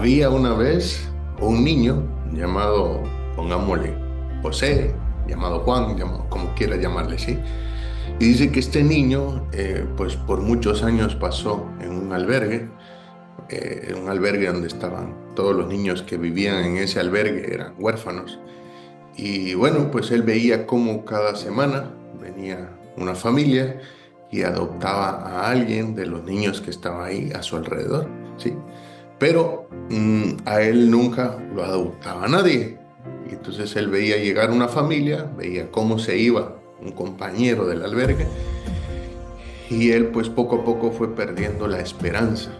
Había una vez un niño llamado, pongámosle, José, llamado Juan, como quiera llamarle, ¿sí? Y dice que este niño, pues por muchos años pasó en un albergue donde estaban todos los niños que vivían en ese albergue, eran huérfanos. Y bueno, pues él veía cómo cada semana venía una familia y adoptaba a alguien de los niños que estaba ahí a su alrededor, ¿sí? Pero a él nunca lo adoptaba nadie. Y entonces él veía llegar una familia, veía cómo se iba un compañero del albergue y él pues poco a poco fue perdiendo la esperanza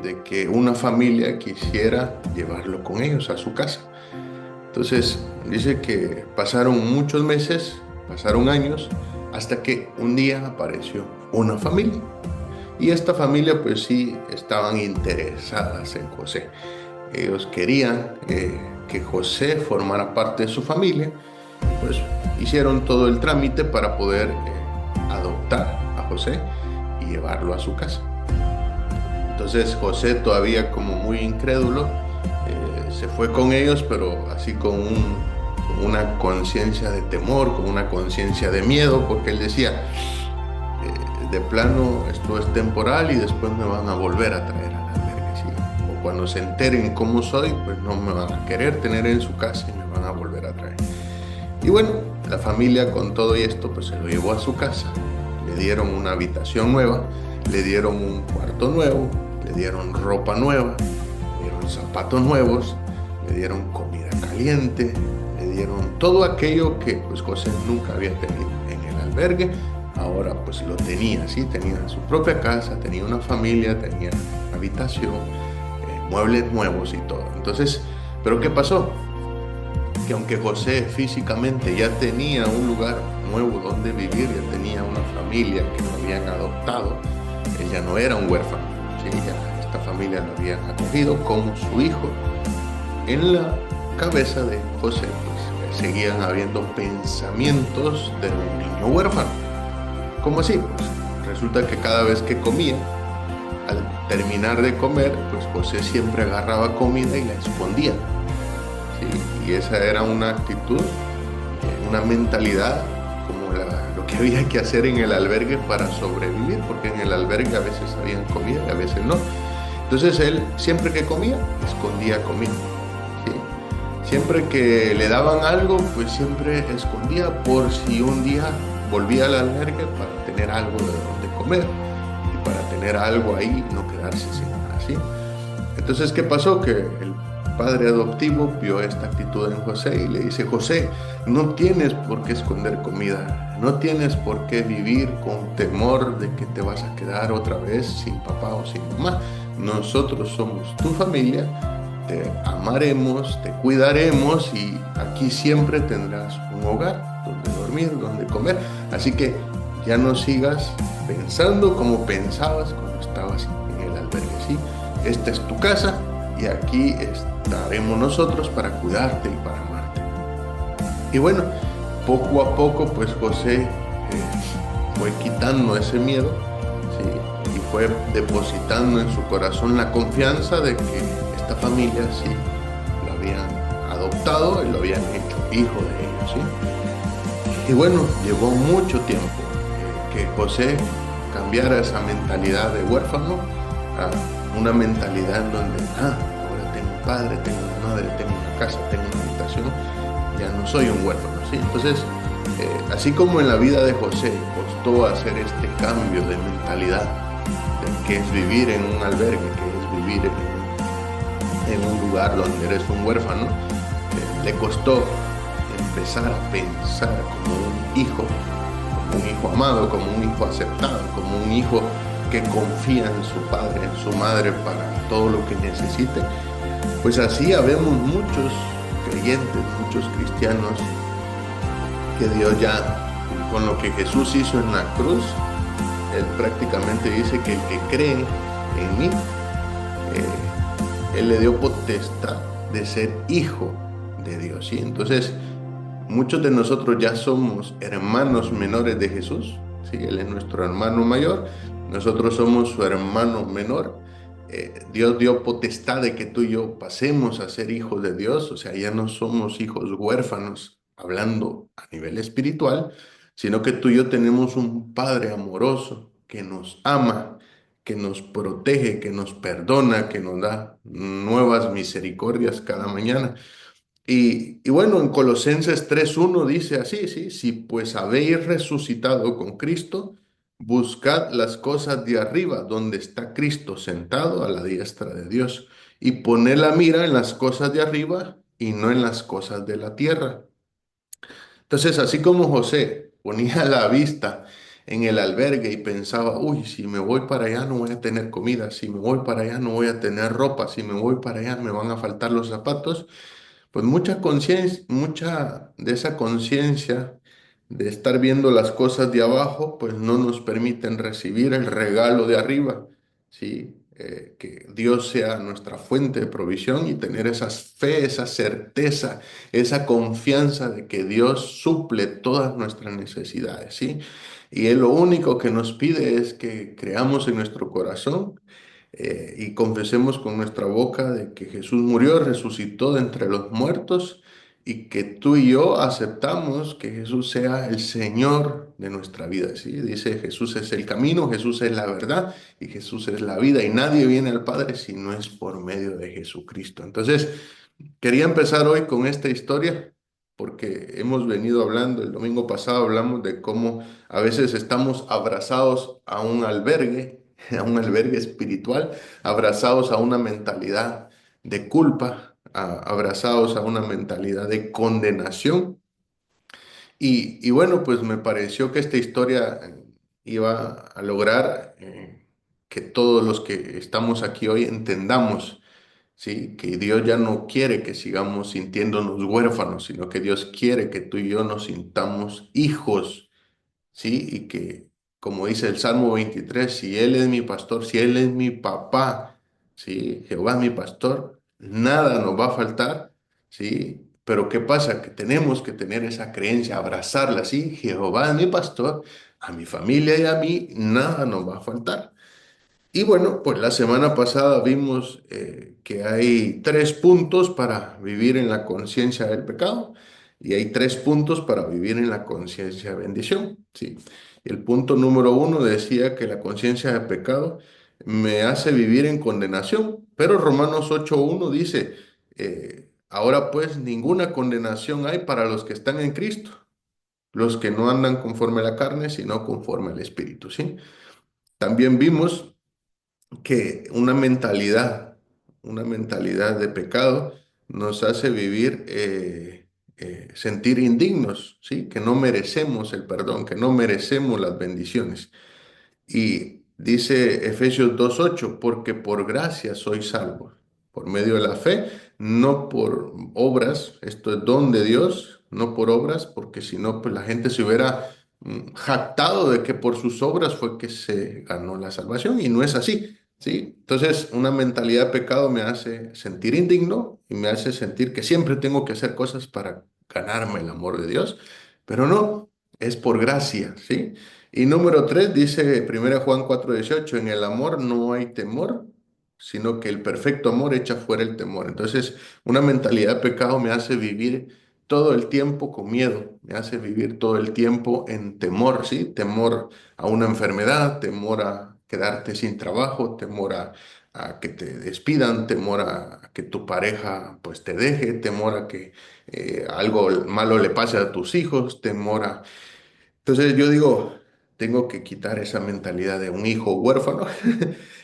de que una familia quisiera llevarlo con ellos a su casa. Entonces dice que pasaron muchos meses, pasaron años, hasta que un día apareció una familia. Y esta familia pues sí estaban interesadas en José. Ellos querían que José formara parte de su familia. Pues hicieron todo el trámite para poder adoptar a José y llevarlo a su casa. Entonces José, todavía como muy incrédulo, se fue con ellos, pero así con una conciencia de temor, con una conciencia de miedo, porque él decía, de plano esto es temporal y después me van a volver a traer al albergue, ¿sí? O cuando se enteren cómo soy, pues no me van a querer tener en su casa y me van a volver a traer. Y bueno, la familia con todo y esto pues se lo llevó a su casa, le dieron una habitación nueva, le dieron un cuarto nuevo, le dieron ropa nueva, le dieron zapatos nuevos, le dieron comida caliente, le dieron todo aquello que pues José nunca había tenido en el albergue. Ahora pues lo tenía, ¿sí? Tenía su propia casa, tenía una familia, tenía habitación, muebles nuevos y todo. Entonces, ¿pero qué pasó? Que aunque José físicamente ya tenía un lugar nuevo donde vivir, ya tenía una familia que lo habían adoptado, él ya no era un huérfano, ¿sí? Ya esta familia lo habían acogido como su hijo. En la cabeza de José pues seguían habiendo pensamientos de un niño huérfano. ¿Cómo así? Pues resulta que cada vez que comía, al terminar de comer, pues José siempre agarraba comida y la escondía, ¿sí? Y esa era una actitud, una mentalidad como lo que había que hacer en el albergue para sobrevivir, porque en el albergue a veces habían comida y a veces no. Entonces él, siempre que comía, escondía comida, ¿sí? Siempre que le daban algo, pues siempre escondía por si un día volvía al albergue para tener algo de donde comer y para tener algo ahí y no quedarse sin nada, ¿sí? Entonces, ¿qué pasó? Que el padre adoptivo vio esta actitud en José y le dice, José, no tienes por qué esconder comida, no tienes por qué vivir con temor de que te vas a quedar otra vez sin papá o sin mamá. Nosotros somos tu familia, te amaremos, te cuidaremos y aquí siempre tendrás un hogar donde dormir, donde comer. Así que ya no sigas pensando como pensabas cuando estabas en el albergue, ¿sí? Esta es tu casa y aquí estaremos nosotros para cuidarte y para amarte. Y bueno, poco a poco pues José fue quitando ese miedo, ¿sí? Y fue depositando en su corazón la confianza de que esta familia sí lo habían adoptado y lo habían hecho hijo de ellos, ¿sí? Y bueno, llevó mucho tiempo que José cambiara esa mentalidad de huérfano a una mentalidad en donde, ahora tengo un padre, tengo una madre, tengo una casa, tengo una habitación, ya no soy un huérfano, ¿sí? Entonces, así como en la vida de José costó hacer este cambio de mentalidad, de que es vivir en un albergue, que es vivir en un lugar donde eres un huérfano, le costó empezar a pensar como un hijo amado, como un hijo aceptado, como un hijo que confía en su padre, en su madre para todo lo que necesite. Pues así habemos muchos creyentes, muchos cristianos que Dios ya, con lo que Jesús hizo en la cruz, Él prácticamente dice que el que cree en mí, Él le dio potestad de ser hijo de Dios, ¿sí? Entonces, muchos de nosotros ya somos hermanos menores de Jesús, ¿sí? Él es nuestro hermano mayor, nosotros somos su hermano menor, Dios dio potestad de que tú y yo pasemos a ser hijos de Dios, o sea, ya no somos hijos huérfanos, hablando a nivel espiritual, sino que tú y yo tenemos un Padre amoroso que nos ama, que nos protege, que nos perdona, que nos da nuevas misericordias cada mañana. Y bueno, en Colosenses 3:1 dice así, sí, si pues habéis resucitado con Cristo, buscad las cosas de arriba, donde está Cristo sentado a la diestra de Dios, y poned la mira en las cosas de arriba y no en las cosas de la tierra. Entonces, así como José ponía la vista en el albergue y pensaba, uy, si me voy para allá no voy a tener comida, si me voy para allá no voy a tener ropa, si me voy para allá me van a faltar los zapatos. Pues mucha conciencia, mucha de esa conciencia de estar viendo las cosas de abajo, pues no nos permiten recibir el regalo de arriba, ¿sí? Que Dios sea nuestra fuente de provisión y tener esa fe, esa certeza, esa confianza de que Dios suple todas nuestras necesidades, ¿sí? Y Él lo único que nos pide es que creamos en nuestro corazón y confesemos con nuestra boca de que Jesús murió, resucitó de entre los muertos y que tú y yo aceptamos que Jesús sea el Señor de nuestra vida. ¿Sí? Dice Jesús es el camino, Jesús es la verdad y Jesús es la vida y nadie viene al Padre si no es por medio de Jesucristo. Entonces, quería empezar hoy con esta historia porque hemos venido hablando, el domingo pasado hablamos de cómo a veces estamos abrazados a un albergue, a un albergue espiritual, abrazados a una mentalidad de culpa, abrazados a una mentalidad de condenación. Y bueno, pues me pareció que esta historia iba a lograr que todos los que estamos aquí hoy entendamos, ¿sí? Que Dios ya no quiere que sigamos sintiéndonos huérfanos, sino que Dios quiere que tú y yo nos sintamos hijos, ¿sí? Y que, como dice el Salmo 23, si Él es mi pastor, si Él es mi papá, ¿sí? Jehová es mi pastor, nada nos va a faltar, ¿sí? Pero ¿qué pasa? Que tenemos que tener esa creencia, abrazarla, ¿sí? Jehová es mi pastor, a mi familia y a mí nada nos va a faltar. Y bueno, pues la semana pasada vimos que hay 3 puntos para vivir en la conciencia del pecado y hay 3 puntos para vivir en la conciencia de bendición. Sí. El punto número 1 decía que la conciencia de pecado me hace vivir en condenación, pero Romanos 8:1 dice, ahora pues ninguna condenación hay para los que están en Cristo, los que no andan conforme a la carne, sino conforme al Espíritu. ¿Sí? También vimos que una mentalidad de pecado nos hace vivir, sentir indignos, ¿sí? Que no merecemos el perdón, que no merecemos las bendiciones. Y dice Efesios 2:8, porque por gracia soy salvo, por medio de la fe, no por obras, esto es don de Dios, no por obras, porque si no, pues la gente se hubiera jactado de que por sus obras fue que se ganó la salvación, y no es así, ¿sí? Entonces, una mentalidad de pecado me hace sentir indigno y me hace sentir que siempre tengo que hacer cosas para ganarme el amor de Dios, pero no, es por gracia, ¿sí? Y número 3 dice 1 Juan 4:18, en el amor no hay temor, sino que el perfecto amor echa fuera el temor. Entonces, una mentalidad de pecado me hace vivir todo el tiempo con miedo, me hace vivir todo el tiempo en temor, ¿sí? Temor a una enfermedad, temor a quedarte sin trabajo, temor a que te despidan, temor a que tu pareja pues te deje, temor a que algo malo le pase a tus hijos, temor a entonces yo digo, tengo que quitar esa mentalidad de un hijo huérfano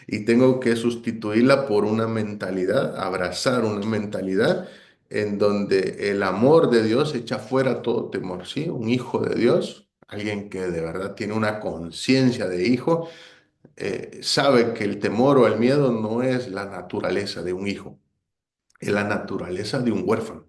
y tengo que sustituirla por una mentalidad, abrazar una mentalidad en donde el amor de Dios echa fuera todo temor, ¿sí? Un hijo de Dios, alguien que de verdad tiene una conciencia de hijo, sabe que el temor o el miedo no es la naturaleza de un hijo, es la naturaleza de un huérfano.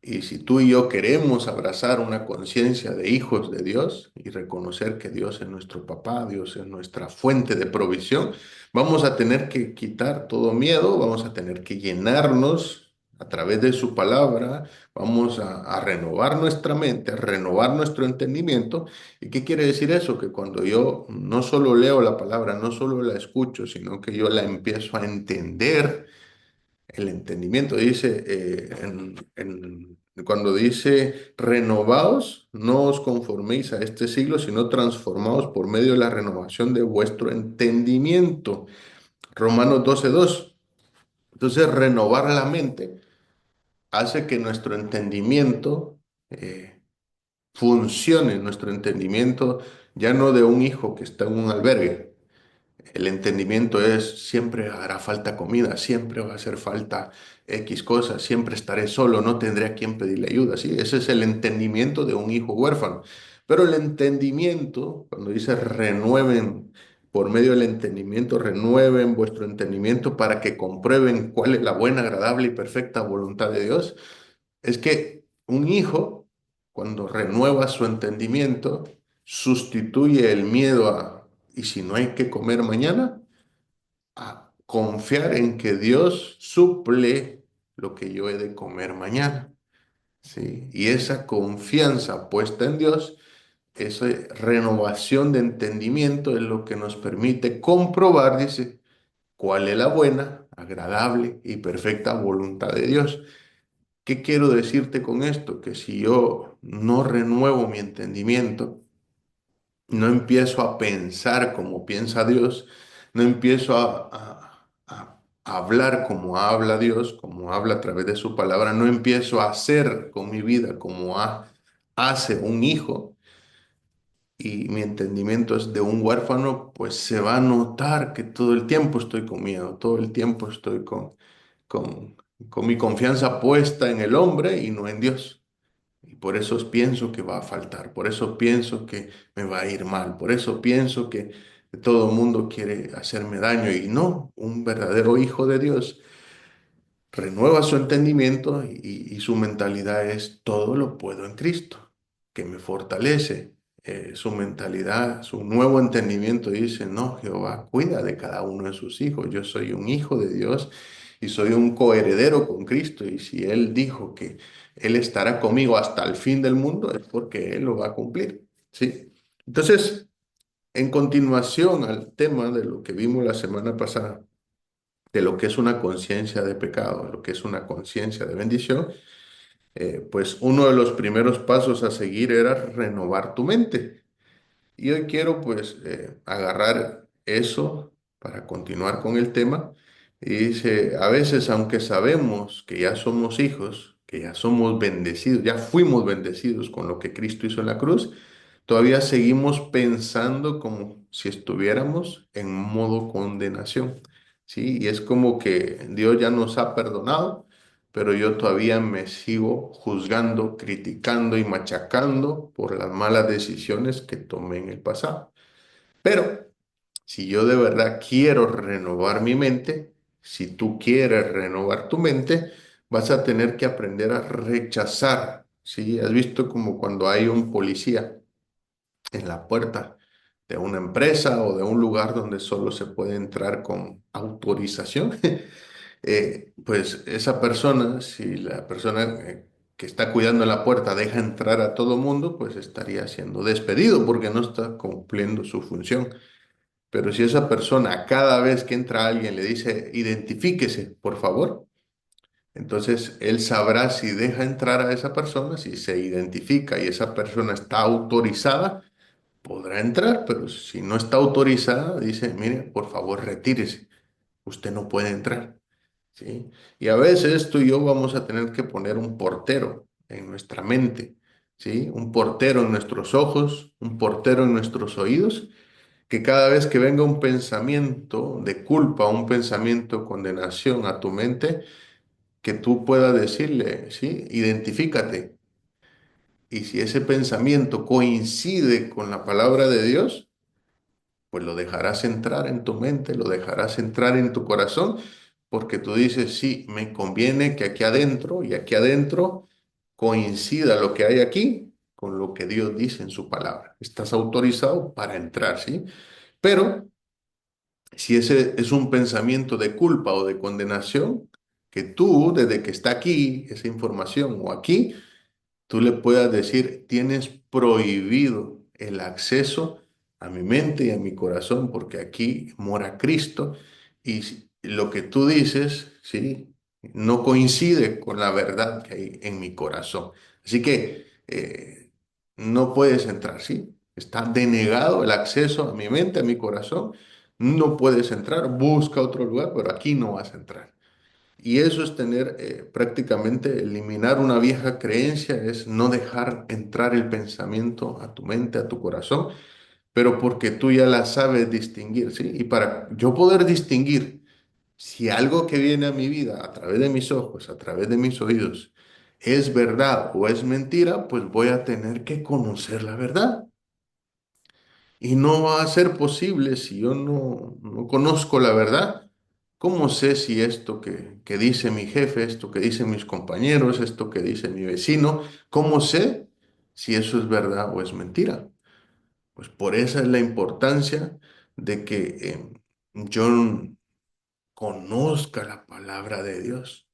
Y si tú y yo queremos abrazar una conciencia de hijos de Dios y reconocer que Dios es nuestro papá, Dios es nuestra fuente de provisión, vamos a tener que quitar todo miedo, vamos a tener que llenarnos, a través de su palabra, vamos a renovar nuestra mente, a renovar nuestro entendimiento. ¿Y qué quiere decir eso? Que cuando yo no solo leo la palabra, no solo la escucho, sino que yo la empiezo a entender, el entendimiento dice, cuando dice renovaos, no os conforméis a este siglo, sino transformaos por medio de la renovación de vuestro entendimiento. Romanos 12:2. Entonces, renovar la mente hace que nuestro entendimiento funcione, nuestro entendimiento ya no de un hijo que está en un albergue. El entendimiento es, siempre hará falta comida, siempre va a hacer falta X cosas, siempre estaré solo, no tendré a quien pedirle ayuda. ¿Sí? Ese es el entendimiento de un hijo huérfano. Pero el entendimiento, cuando dice renueven, por medio del entendimiento, renueven vuestro entendimiento para que comprueben cuál es la buena, agradable y perfecta voluntad de Dios, es que un hijo, cuando renueva su entendimiento, sustituye el miedo a, ¿y si no hay que comer mañana? A confiar en que Dios suple lo que yo he de comer mañana. ¿Sí? Y esa confianza puesta en Dios, esa renovación de entendimiento es lo que nos permite comprobar, dice, cuál es la buena, agradable y perfecta voluntad de Dios. ¿Qué quiero decirte con esto? Que si yo no renuevo mi entendimiento, no empiezo a pensar como piensa Dios, no empiezo a hablar como habla Dios, como habla a través de su palabra, no empiezo a hacer con mi vida como hace un hijo, y mi entendimiento es de un huérfano, pues se va a notar que todo el tiempo estoy con miedo, todo el tiempo estoy con, con mi confianza puesta en el hombre y no en Dios. Y por eso pienso que va a faltar, por eso pienso que me va a ir mal, por eso pienso que todo el mundo quiere hacerme daño. Y no, un verdadero hijo de Dios renueva su entendimiento y su mentalidad es todo lo puedo en Cristo, que me fortalece. Su mentalidad, su nuevo entendimiento dice, no, Jehová cuida de cada uno de sus hijos. Yo soy un hijo de Dios y soy un coheredero con Cristo. Y si Él dijo que Él estará conmigo hasta el fin del mundo, es porque Él lo va a cumplir. ¿Sí? Entonces, en continuación al tema de lo que vimos la semana pasada, de lo que es una conciencia de pecado, lo que es una conciencia de bendición, pues uno de los primeros pasos a seguir era renovar tu mente. Y hoy quiero pues agarrar eso para continuar con el tema. Y dice, a veces aunque sabemos que ya somos hijos, que ya somos bendecidos, ya fuimos bendecidos con lo que Cristo hizo en la cruz, todavía seguimos pensando como si estuviéramos en modo condenación, ¿sí? Y es como que Dios ya nos ha perdonado, pero yo todavía me sigo juzgando, criticando y machacando por las malas decisiones que tomé en el pasado. Pero si yo de verdad quiero renovar mi mente, si tú quieres renovar tu mente, vas a tener que aprender a rechazar, ¿sí? ¿Has visto como cuando hay un policía en la puerta de una empresa o de un lugar donde solo se puede entrar con autorización? Pues esa persona, si la persona que está cuidando la puerta deja entrar a todo mundo, pues estaría siendo despedido porque no está cumpliendo su función. Pero si esa persona cada vez que entra alguien le dice, identifíquese, por favor, entonces él sabrá si deja entrar a esa persona, si se identifica y esa persona está autorizada, podrá entrar, pero si no está autorizada, dice, mire, por favor, retírese, usted no puede entrar. ¿Sí? Y a veces tú y yo vamos a tener que poner un portero en nuestra mente, ¿sí? Un portero en nuestros ojos, un portero en nuestros oídos, que cada vez que venga un pensamiento de culpa, un pensamiento de condenación a tu mente, que tú puedas decirle, ¿sí? Identifícate. Y si ese pensamiento coincide con la palabra de Dios, pues lo dejarás entrar en tu mente, lo dejarás entrar en tu corazón, porque tú dices, sí, me conviene que aquí adentro y aquí adentro coincida lo que hay aquí con lo que Dios dice en su palabra. Estás autorizado para entrar, ¿sí? Pero si ese es un pensamiento de culpa o de condenación, que tú, desde que está aquí esa información o aquí, tú le puedas decir, tienes prohibido el acceso a mi mente y a mi corazón, porque aquí mora Cristo y lo que tú dices, ¿sí? No coincide con la verdad que hay en mi corazón. Así que no puedes entrar, ¿sí? Está denegado el acceso a mi mente, a mi corazón. No puedes entrar, busca otro lugar, pero aquí no vas a entrar. Y eso es tener prácticamente, eliminar una vieja creencia, es no dejar entrar el pensamiento a tu mente, a tu corazón, pero porque tú ya la sabes distinguir, ¿sí? Y para yo poder distinguir si algo que viene a mi vida a través de mis ojos, a través de mis oídos, es verdad o es mentira, pues voy a tener que conocer la verdad. Y no va a ser posible si yo no conozco la verdad. ¿Cómo sé si esto que dice mi jefe, esto que dicen mis compañeros, esto que dice mi vecino, cómo sé si eso es verdad o es mentira? Pues por esa es la importancia de que yo conozca la palabra de Dios.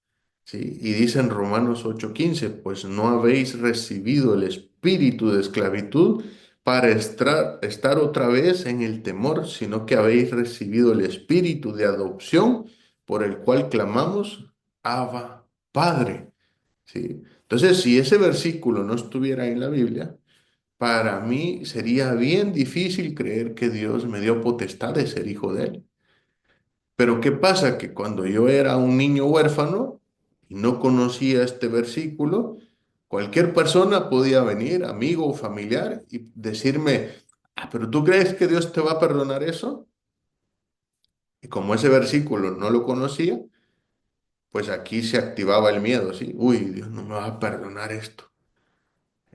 ¿Sí? Y dice en Romanos 8:15, pues no habéis recibido el espíritu de esclavitud para estar otra vez en el temor, sino que habéis recibido el espíritu de adopción por el cual clamamos, Abba, Padre. ¿Sí? Entonces, si ese versículo no estuviera en la Biblia, para mí sería bien difícil creer que Dios me dio potestad de ser hijo de Él. Pero ¿qué pasa? Que cuando yo era un niño huérfano y no conocía este versículo, cualquier persona podía venir, amigo o familiar, y decirme, ah, pero ¿tú crees que Dios te va a perdonar eso? Y como ese versículo no lo conocía, pues aquí se activaba el miedo, ¿sí? Uy, Dios no me va a perdonar esto.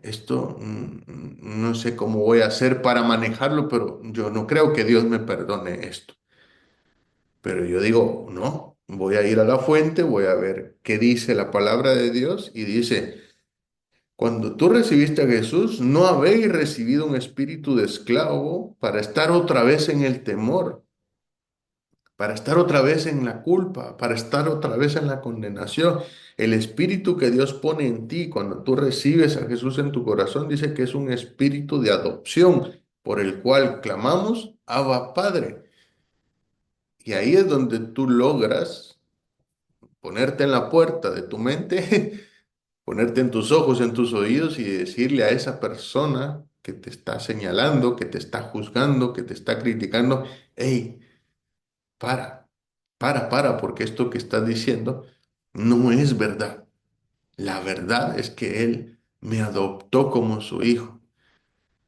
Esto no sé cómo voy a hacer para manejarlo, pero yo no creo que Dios me perdone esto. Pero yo digo, no, voy a ir a la fuente, voy a ver qué dice la palabra de Dios y dice, cuando tú recibiste a Jesús, no habéis recibido un espíritu de esclavo para estar otra vez en el temor, para estar otra vez en la culpa, para estar otra vez en la condenación. El espíritu que Dios pone en ti cuando tú recibes a Jesús en tu corazón dice que es un espíritu de adopción por el cual clamamos, Abba Padre. Y ahí es donde tú logras ponerte en la puerta de tu mente, ponerte en tus ojos, en tus oídos y decirle a esa persona que te está señalando, que te está juzgando, que te está criticando, hey, para, porque esto que estás diciendo no es verdad. La verdad es que Él me adoptó como su hijo.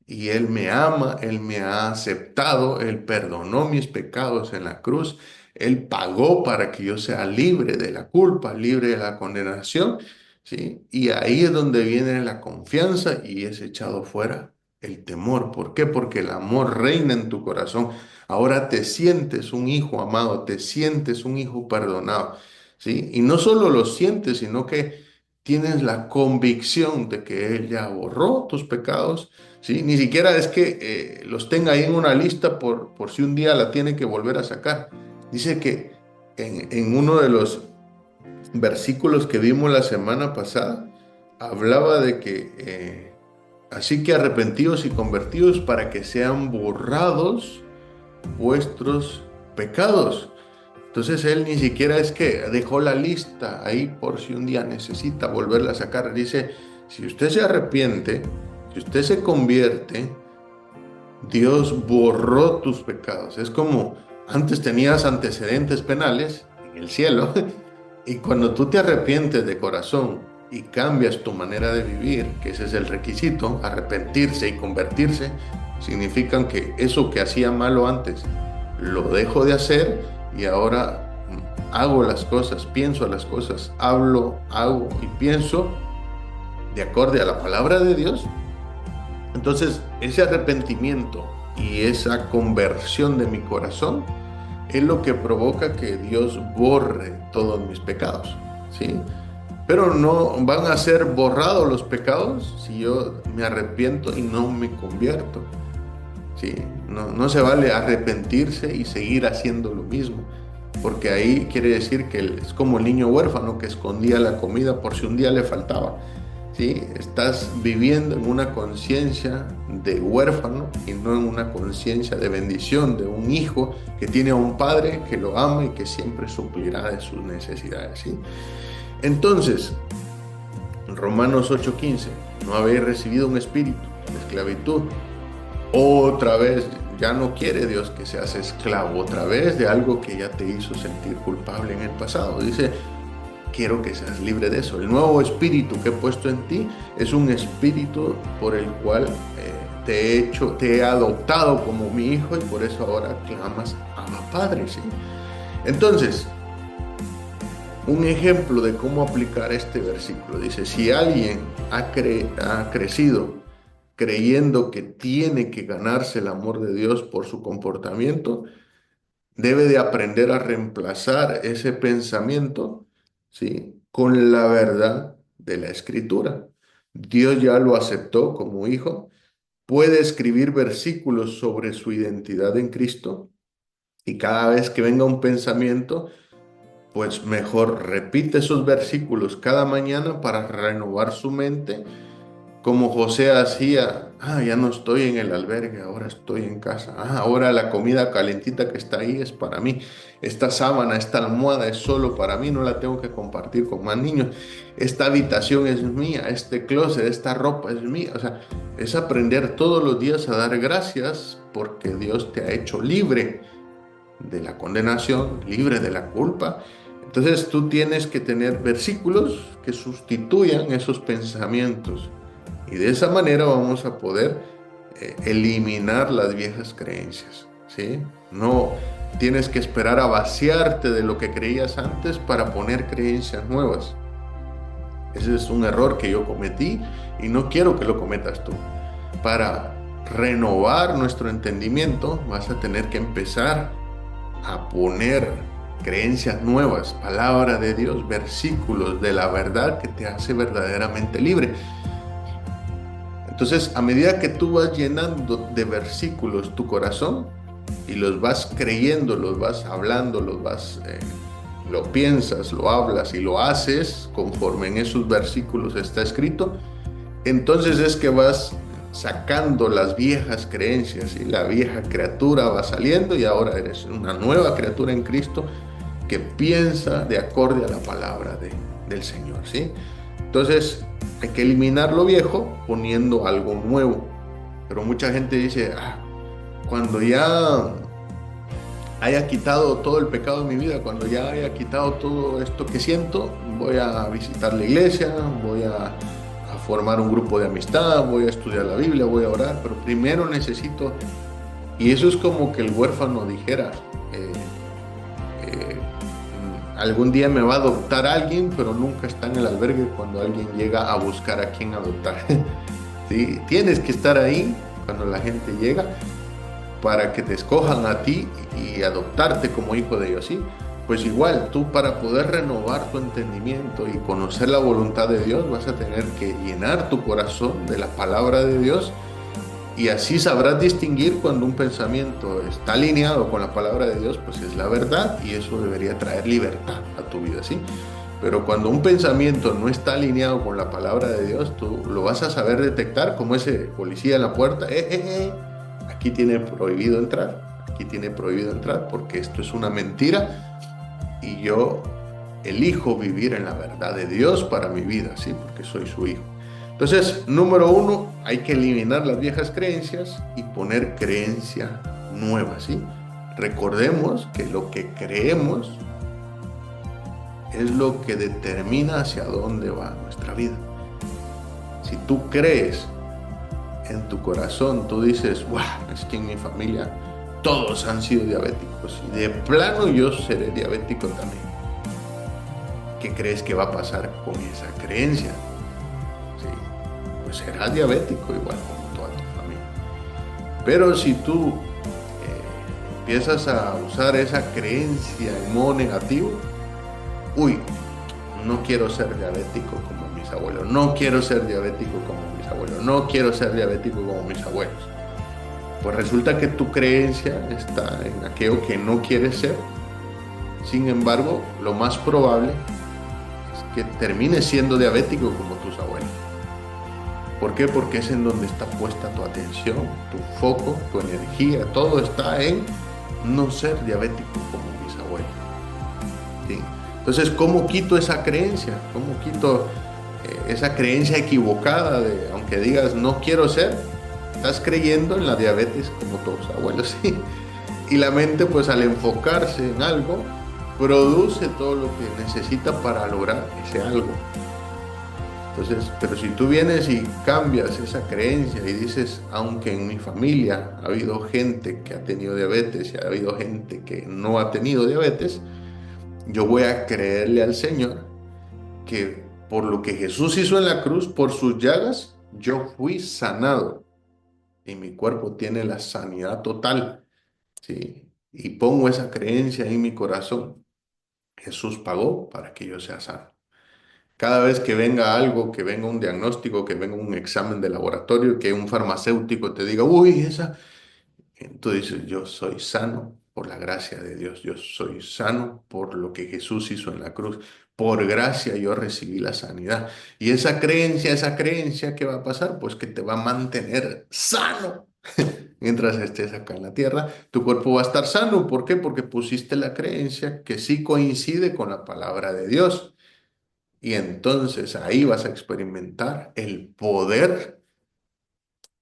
Y Él me ama, Él me ha aceptado, Él perdonó mis pecados en la cruz, Él pagó para que yo sea libre de la culpa, libre de la condenación, ¿sí? Y ahí es donde viene la confianza y es echado fuera el temor. ¿Por qué? Porque el amor reina en tu corazón. Ahora te sientes un hijo amado, te sientes un hijo perdonado, ¿sí? Y no solo lo sientes, sino que tienes la convicción de que Él ya borró tus pecados. ¿Sí? Ni siquiera es que los tenga ahí en una lista por si un día la tiene que volver a sacar. Dice que en uno de los versículos que vimos la semana pasada, hablaba de que así que arrepentidos y convertidos para que sean borrados vuestros pecados. Entonces él ni siquiera es que dejó la lista ahí por si un día necesita volverla a sacar. Dice, si usted se arrepiente, si usted se convierte, Dios borró tus pecados. Es como antes tenías antecedentes penales en el cielo y cuando tú te arrepientes de corazón y cambias tu manera de vivir, que ese es el requisito, arrepentirse y convertirse, significan que eso que hacía malo antes lo dejo de hacer y ahora hago las cosas, pienso las cosas, hablo, hago y pienso de acorde a la palabra de Dios. Entonces, ese arrepentimiento y esa conversión de mi corazón es lo que provoca que Dios borre todos mis pecados, ¿sí? Pero no van a ser borrados los pecados si yo me arrepiento y no me convierto, ¿sí? No se vale arrepentirse y seguir haciendo lo mismo. porque ahí quiere decir que es como el niño huérfano que escondía la comida por si un día le faltaba. ¿Sí? Estás viviendo en una conciencia de huérfano y no en una conciencia de bendición, de un hijo que tiene a un padre que lo ama y que siempre suplirá de sus necesidades. ¿Sí? Entonces, Romanos 8:15, no habéis recibido un espíritu de esclavitud. Otra vez, ya no quiere Dios que seas esclavo otra vez de algo que ya te hizo sentir culpable en el pasado. Dice, quiero que seas libre de eso. El nuevo espíritu que he puesto en ti es un espíritu por el cual te he adoptado como mi hijo y por eso ahora clamas Abba Padre, ¿sí? Entonces, un ejemplo de cómo aplicar este versículo. Dice, si alguien ha crecido creyendo que tiene que ganarse el amor de Dios por su comportamiento, debe de aprender a reemplazar ese pensamiento, ¿sí? Con la verdad de la Escritura. Dios ya lo aceptó como hijo, puede escribir versículos sobre su identidad en Cristo y cada vez que venga un pensamiento, pues mejor repite esos versículos cada mañana para renovar su mente como José hacía. Ya no estoy en el albergue, ahora estoy en casa. Ahora la comida calentita que está ahí es para mí. Esta sábana, esta almohada es solo para mí, no la tengo que compartir con más niños. Esta habitación es mía, este closet, esta ropa es mía. O sea, es aprender todos los días a dar gracias porque Dios te ha hecho libre de la condenación, libre de la culpa. Entonces tú tienes que tener versículos que sustituyan esos pensamientos. Y de esa manera vamos a poder eliminar las viejas creencias, ¿sí? No tienes que esperar a vaciarte de lo que creías antes para poner creencias nuevas. Ese es un error que yo cometí y no quiero que lo cometas tú. Para renovar nuestro entendimiento vas a tener que empezar a poner creencias nuevas, palabra de Dios, versículos de la verdad que te hace verdaderamente libre. Entonces, a medida que tú vas llenando de versículos tu corazón y los vas creyendo, los vas hablando, lo piensas, lo hablas y lo haces conforme en esos versículos está escrito, entonces es que vas sacando las viejas creencias y la vieja criatura va saliendo y ahora eres una nueva criatura en Cristo que piensa de acorde a la palabra del Señor, ¿sí? Entonces, hay que eliminar lo viejo poniendo algo nuevo. Pero mucha gente dice, cuando ya haya quitado todo el pecado de mi vida, cuando ya haya quitado todo esto que siento, voy a visitar la iglesia, voy a formar un grupo de amistad, voy a estudiar la Biblia, voy a orar, pero primero necesito... Y eso es como que el huérfano dijera, algún día me va a adoptar alguien, pero nunca está en el albergue cuando alguien llega a buscar a quién adoptar. ¿Sí? Tienes que estar ahí cuando la gente llega para que te escojan a ti y adoptarte como hijo de ellos, ¿sí? Pues igual, tú para poder renovar tu entendimiento y conocer la voluntad de Dios, vas a tener que llenar tu corazón de la palabra de Dios y así sabrás distinguir cuando un pensamiento está alineado con la palabra de Dios, pues es la verdad y eso debería traer libertad a tu vida, ¿sí? Pero cuando un pensamiento no está alineado con la palabra de Dios, tú lo vas a saber detectar como ese policía en la puerta, aquí tiene prohibido entrar porque esto es una mentira y yo elijo vivir en la verdad de Dios para mi vida, ¿sí? Porque soy su hijo. Entonces, número 1, hay que eliminar las viejas creencias y poner creencia nueva, ¿sí? Recordemos que lo que creemos es lo que determina hacia dónde va nuestra vida. Si tú crees en tu corazón, tú dices, es que en mi familia todos han sido diabéticos y de plano yo seré diabético también. ¿Qué crees que va a pasar con esa creencia? Pues serás diabético igual como toda tu familia. Pero si tú empiezas a usar esa creencia en modo negativo, no quiero ser diabético como mis abuelos, no quiero ser diabético como mis abuelos, no quiero ser diabético como mis abuelos. Pues resulta que tu creencia está en aquello que no quieres ser, Sin embargo, lo más probable es que termines siendo diabético como tus abuelos. ¿Por qué? Porque es en donde está puesta tu atención, tu foco, tu energía, todo está en no ser diabético como mis abuelos. ¿Sí? Entonces, ¿cómo quito esa creencia? ¿Cómo quito esa creencia equivocada de, aunque digas no quiero ser, estás creyendo en la diabetes como tus abuelos? ¿Sí? Y la mente, pues al enfocarse en algo, produce todo lo que necesita para lograr ese algo. Entonces, pero si tú vienes y cambias esa creencia y dices, aunque en mi familia ha habido gente que ha tenido diabetes y ha habido gente que no ha tenido diabetes, yo voy a creerle al Señor que por lo que Jesús hizo en la cruz, por sus llagas, yo fui sanado y mi cuerpo tiene la sanidad total, ¿sí? Y pongo esa creencia en mi corazón. Jesús pagó para que yo sea sano. Cada vez que venga algo, que venga un diagnóstico, que venga un examen de laboratorio, que un farmacéutico te diga, uy, esa, tú dices, yo soy sano por la gracia de Dios, yo soy sano por lo que Jesús hizo en la cruz. Por gracia yo recibí la sanidad. Y esa creencia, ¿qué va a pasar? Pues que te va a mantener sano mientras estés acá en la tierra. Tu cuerpo va a estar sano. ¿Por qué? Porque pusiste la creencia que sí coincide con la palabra de Dios. Y entonces ahí vas a experimentar el poder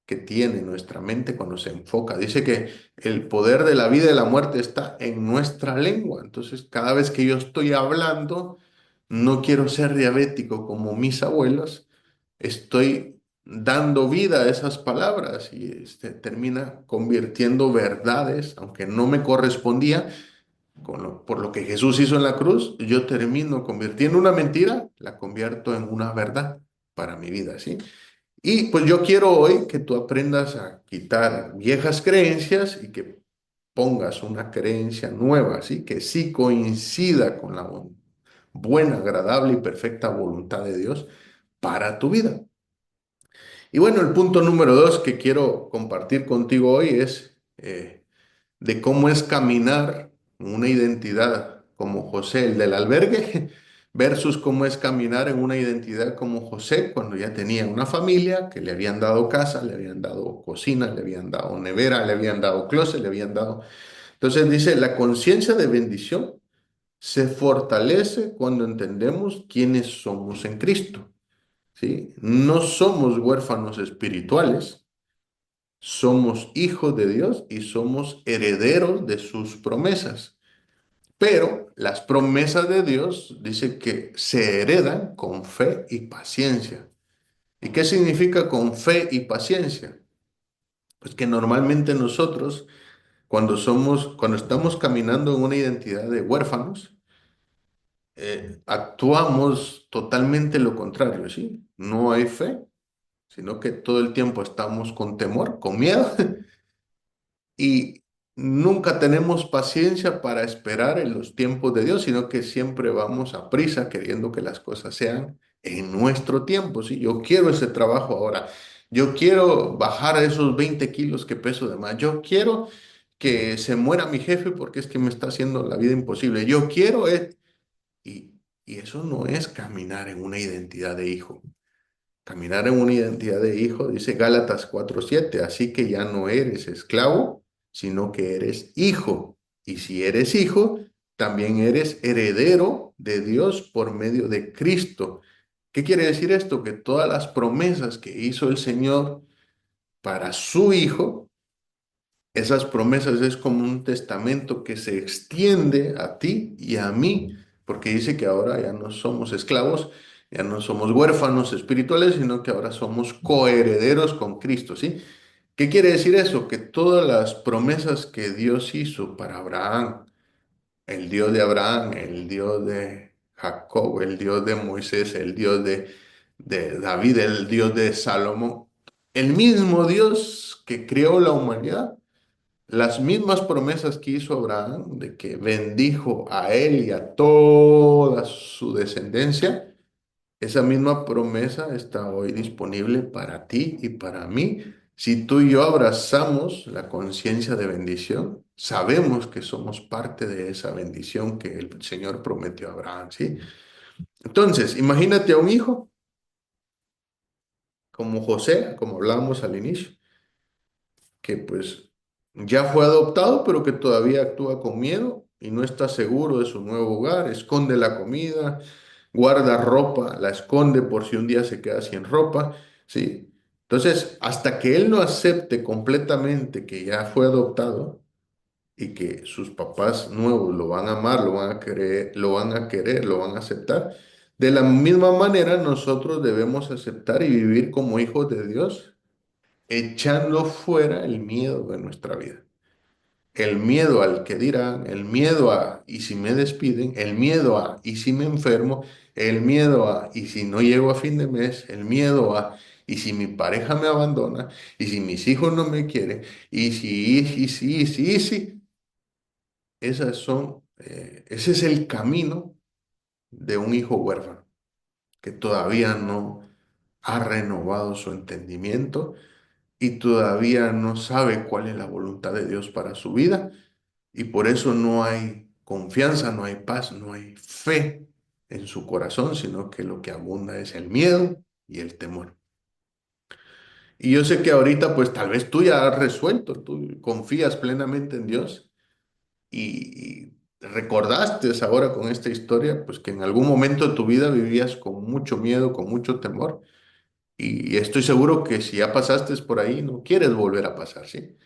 que tiene nuestra mente cuando se enfoca. Dice que el poder de la vida y la muerte está en nuestra lengua. Entonces, cada vez que yo estoy hablando, no quiero ser diabético como mis abuelos, estoy dando vida a esas palabras y termina convirtiendo verdades, aunque no me correspondía, por lo que Jesús hizo en la cruz, yo termino convirtiendo una mentira, la convierto en una verdad para mi vida, ¿sí? Y pues yo quiero hoy que tú aprendas a quitar viejas creencias y que pongas una creencia nueva, ¿sí? Que sí coincida con la buena, agradable y perfecta voluntad de Dios para tu vida. Y bueno, el punto número dos que quiero compartir contigo hoy es de cómo es caminar una identidad como José, el del albergue, versus cómo es caminar en una identidad como José cuando ya tenía una familia, que le habían dado casa, le habían dado cocina, le habían dado nevera, le habían dado closet, le habían dado... Entonces dice, la conciencia de bendición se fortalece cuando entendemos quiénes somos en Cristo, ¿sí? No somos huérfanos espirituales, somos hijos de Dios y somos herederos de sus promesas. Pero las promesas de Dios dice que se heredan con fe y paciencia. ¿Y qué significa con fe y paciencia? Pues que normalmente nosotros, cuando estamos caminando en una identidad de huérfanos, actuamos totalmente lo contrario, ¿sí? No hay fe, sino que todo el tiempo estamos con temor, con miedo, y nunca tenemos paciencia para esperar en los tiempos de Dios, sino que siempre vamos a prisa queriendo que las cosas sean en nuestro tiempo. ¿Sí? Yo quiero ese trabajo ahora. Yo quiero bajar esos 20 kilos que peso de más. Yo quiero que se muera mi jefe porque es que me está haciendo la vida imposible. Yo quiero... Y, y eso no es caminar en una identidad de hijo. Caminar en una identidad de hijo, dice Gálatas 4:7, así que ya no eres esclavo, sino que eres hijo. Y si eres hijo, también eres heredero de Dios por medio de Cristo. ¿Qué quiere decir esto? Que todas las promesas que hizo el Señor para su hijo, esas promesas es como un testamento que se extiende a ti y a mí, porque dice que ahora ya no somos esclavos, ya no somos huérfanos espirituales, sino que ahora somos coherederos con Cristo, ¿sí? ¿Qué quiere decir eso? Que todas las promesas que Dios hizo para Abraham, el Dios de Abraham, el Dios de Jacob, el Dios de Moisés, el Dios de David, el Dios de Salomón, el mismo Dios que creó la humanidad, las mismas promesas que hizo Abraham de que bendijo a él y a toda su descendencia, esa misma promesa está hoy disponible para ti y para mí Si tú y yo abrazamos la conciencia de bendición, sabemos que somos parte de esa bendición que el Señor prometió a Abraham, ¿sí? Entonces, imagínate a un hijo como José, como hablábamos al inicio, que pues ya fue adoptado, pero que todavía actúa con miedo y no está seguro de su nuevo hogar, esconde la comida, guarda ropa, la esconde por si un día se queda sin ropa, ¿sí? Entonces, hasta que él no acepte completamente que ya fue adoptado y que sus papás nuevos lo van a amar, lo van a querer, lo van a aceptar, de la misma manera nosotros debemos aceptar y vivir como hijos de Dios echando fuera el miedo de nuestra vida. El miedo al que dirán, el miedo a y si me despiden, el miedo a y si me enfermo, el miedo a y si no llego a fin de mes, el miedo a y si mi pareja me abandona, y si mis hijos no me quieren, y si. Ese es el camino de un hijo huérfano que todavía no ha renovado su entendimiento y todavía no sabe cuál es la voluntad de Dios para su vida y por eso no hay confianza, no hay paz, no hay fe en su corazón, sino que lo que abunda es el miedo y el temor. Y yo sé que ahorita pues tal vez tú ya has resuelto, tú confías plenamente en Dios y recordaste ahora con esta historia pues que en algún momento de tu vida vivías con mucho miedo, con mucho temor y estoy seguro que si ya pasaste por ahí no quieres volver a pasar, ¿sí?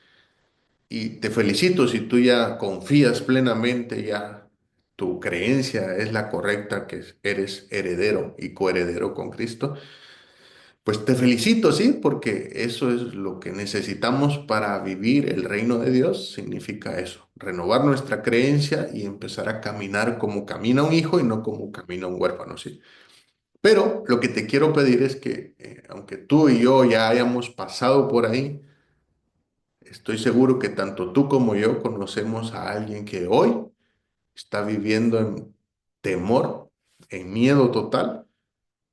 Y te felicito si tú ya confías plenamente, ya tu creencia es la correcta, que eres heredero y coheredero con Cristo. Pues te felicito, sí, porque eso es lo que necesitamos para vivir el reino de Dios. Significa eso, renovar nuestra creencia y empezar a caminar como camina un hijo y no como camina un huérfano, sí. Pero lo que te quiero pedir es que, aunque tú y yo ya hayamos pasado por ahí, estoy seguro que tanto tú como yo conocemos a alguien que hoy está viviendo en temor, en miedo total,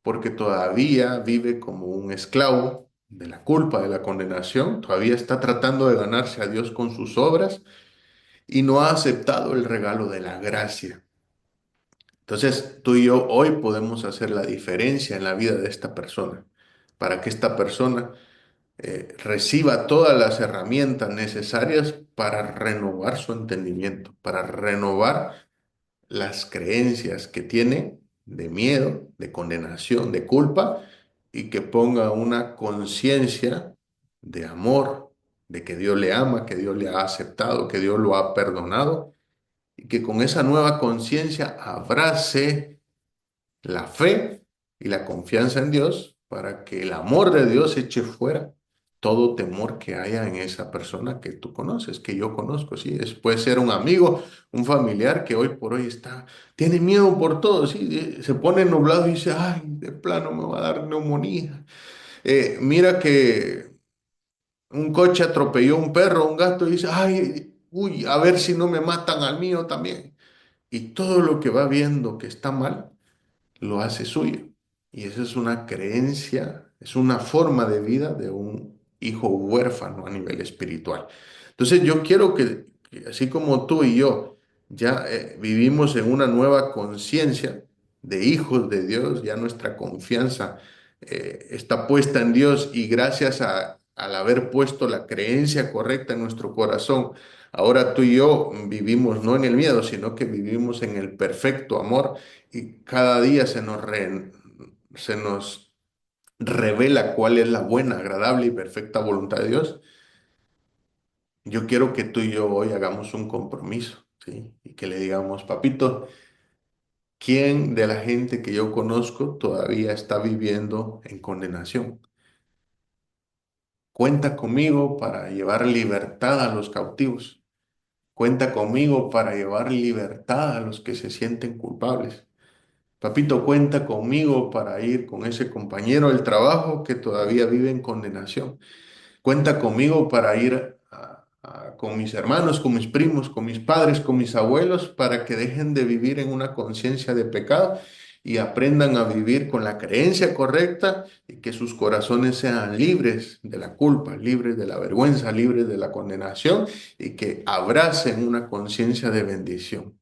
porque todavía vive como un esclavo de la culpa, de la condenación, todavía está tratando de ganarse a Dios con sus obras y no ha aceptado el regalo de la gracia. Entonces, tú y yo hoy podemos hacer la diferencia en la vida de esta persona, para que esta persona reciba todas las herramientas necesarias para renovar su entendimiento, para renovar las creencias que tiene de miedo, de condenación, de culpa, y que ponga una conciencia de amor, de que Dios le ama, que Dios le ha aceptado, que Dios lo ha perdonado, y que con esa nueva conciencia abrace la fe y la confianza en Dios para que el amor de Dios eche fuera todo temor que haya en esa persona que tú conoces, que yo conozco, ¿sí? Puede ser un amigo, un familiar que hoy por hoy tiene miedo por todo, ¿sí? Se pone nublado y dice, ay, de plano me va a dar neumonía. Mira que un coche atropelló un perro, un gato y dice, ay, uy, a ver si no me matan al mío también. Y todo lo que va viendo que está mal lo hace suyo. Y esa es una creencia, es una forma de vida de un hijo huérfano a nivel espiritual. Entonces yo quiero que así como tú y yo ya vivimos en una nueva conciencia de hijos de Dios, ya nuestra confianza está puesta en Dios y gracias al haber puesto la creencia correcta en nuestro corazón, ahora tú y yo vivimos no en el miedo, sino que vivimos en el perfecto amor y cada día se nos revela cuál es la buena, agradable y perfecta voluntad de Dios. Yo quiero que tú y yo hoy hagamos un compromiso, ¿sí? Y que le digamos, papito, ¿quién de la gente que yo conozco todavía está viviendo en condenación? Cuenta conmigo para llevar libertad a los cautivos. Cuenta conmigo para llevar libertad a los que se sienten culpables. Papito, cuenta conmigo para ir con ese compañero del trabajo que todavía vive en condenación. Cuenta conmigo para ir con mis hermanos, con mis primos, con mis padres, con mis abuelos, para que dejen de vivir en una conciencia de pecado y aprendan a vivir con la creencia correcta y que sus corazones sean libres de la culpa, libres de la vergüenza, libres de la condenación y que abracen una conciencia de bendición.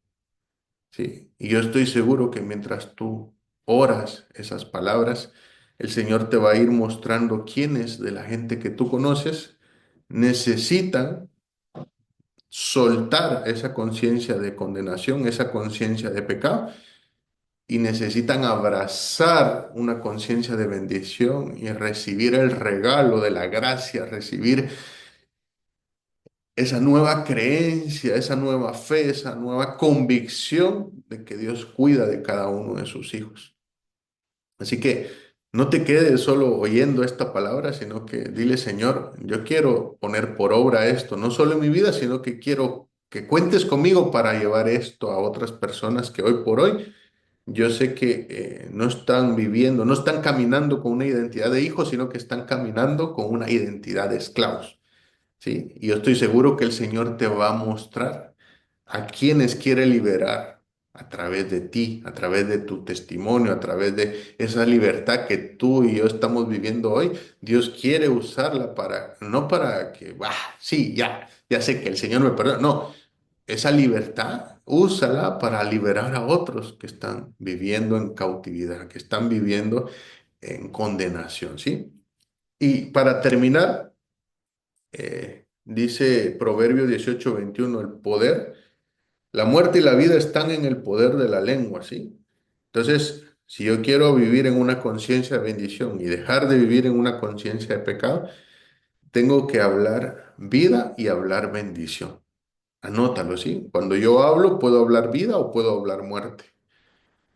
Sí, y yo estoy seguro que mientras tú oras esas palabras, el Señor te va a ir mostrando quiénes de la gente que tú conoces necesitan soltar esa conciencia de condenación, esa conciencia de pecado, y necesitan abrazar una conciencia de bendición y recibir el regalo de la gracia, recibir esa nueva creencia, esa nueva fe, esa nueva convicción de que Dios cuida de cada uno de sus hijos. Así que no te quedes solo oyendo esta palabra, sino que dile, Señor, yo quiero poner por obra esto, no solo en mi vida, sino que quiero que cuentes conmigo para llevar esto a otras personas que hoy por hoy yo sé que no están viviendo, no están caminando con una identidad de hijos, sino que están caminando con una identidad de esclavos. ¿Sí? Y yo estoy seguro que el Señor te va a mostrar a quienes quiere liberar a través de ti, a través de tu testimonio, a través de esa libertad que tú y yo estamos viviendo hoy. Dios quiere usarla para, no para que, sí, ya sé que el Señor me perdona. No, esa libertad, úsala para liberar a otros que están viviendo en cautividad, que están viviendo en condenación, ¿sí? Y para terminar, dice Proverbio 18:21, el poder, la muerte y la vida están en el poder de la lengua, ¿sí? Entonces, si yo quiero vivir en una conciencia de bendición y dejar de vivir en una conciencia de pecado, tengo que hablar vida y hablar bendición. Anótalo, ¿sí? Cuando yo hablo, puedo hablar vida o puedo hablar muerte.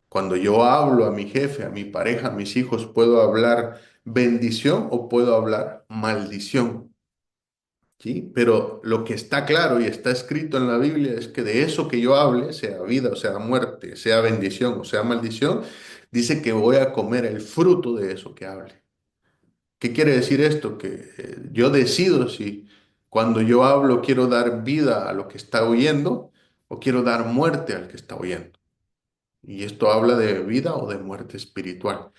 Cuando yo hablo a mi jefe, a mi pareja, a mis hijos, puedo hablar bendición o puedo hablar maldición. ¿Sí? Pero lo que está claro y está escrito en la Biblia es que de eso que yo hable, sea vida o sea muerte, sea bendición o sea maldición, dice que voy a comer el fruto de eso que hable. ¿Qué quiere decir esto? Que yo decido si cuando yo hablo quiero dar vida a lo que está oyendo o quiero dar muerte al que está oyendo. Y esto habla de vida o de muerte espiritual.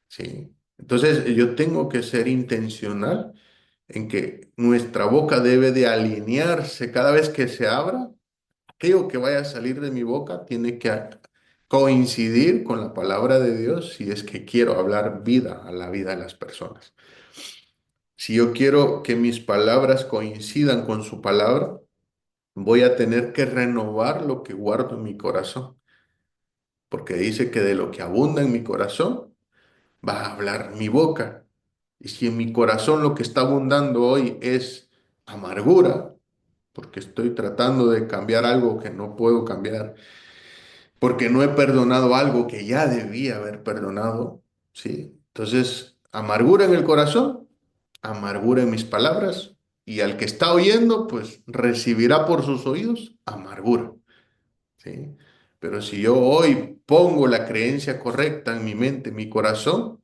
¿Sí? Entonces yo tengo que ser intencional en que nuestra boca debe de alinearse cada vez que se abra. Aquello que vaya a salir de mi boca tiene que coincidir con la palabra de Dios si es que quiero hablar vida a la vida de las personas. Si yo quiero que mis palabras coincidan con su palabra, voy a tener que renovar lo que guardo en mi corazón, porque dice que de lo que abunda en mi corazón va a hablar mi boca. Y si en mi corazón lo que está abundando hoy es amargura, porque estoy tratando de cambiar algo que no puedo cambiar, porque no he perdonado algo que ya debía haber perdonado, ¿sí? Entonces, amargura en el corazón, amargura en mis palabras, y al que está oyendo, pues recibirá por sus oídos amargura, ¿sí? Pero si yo hoy pongo la creencia correcta en mi mente, en mi corazón,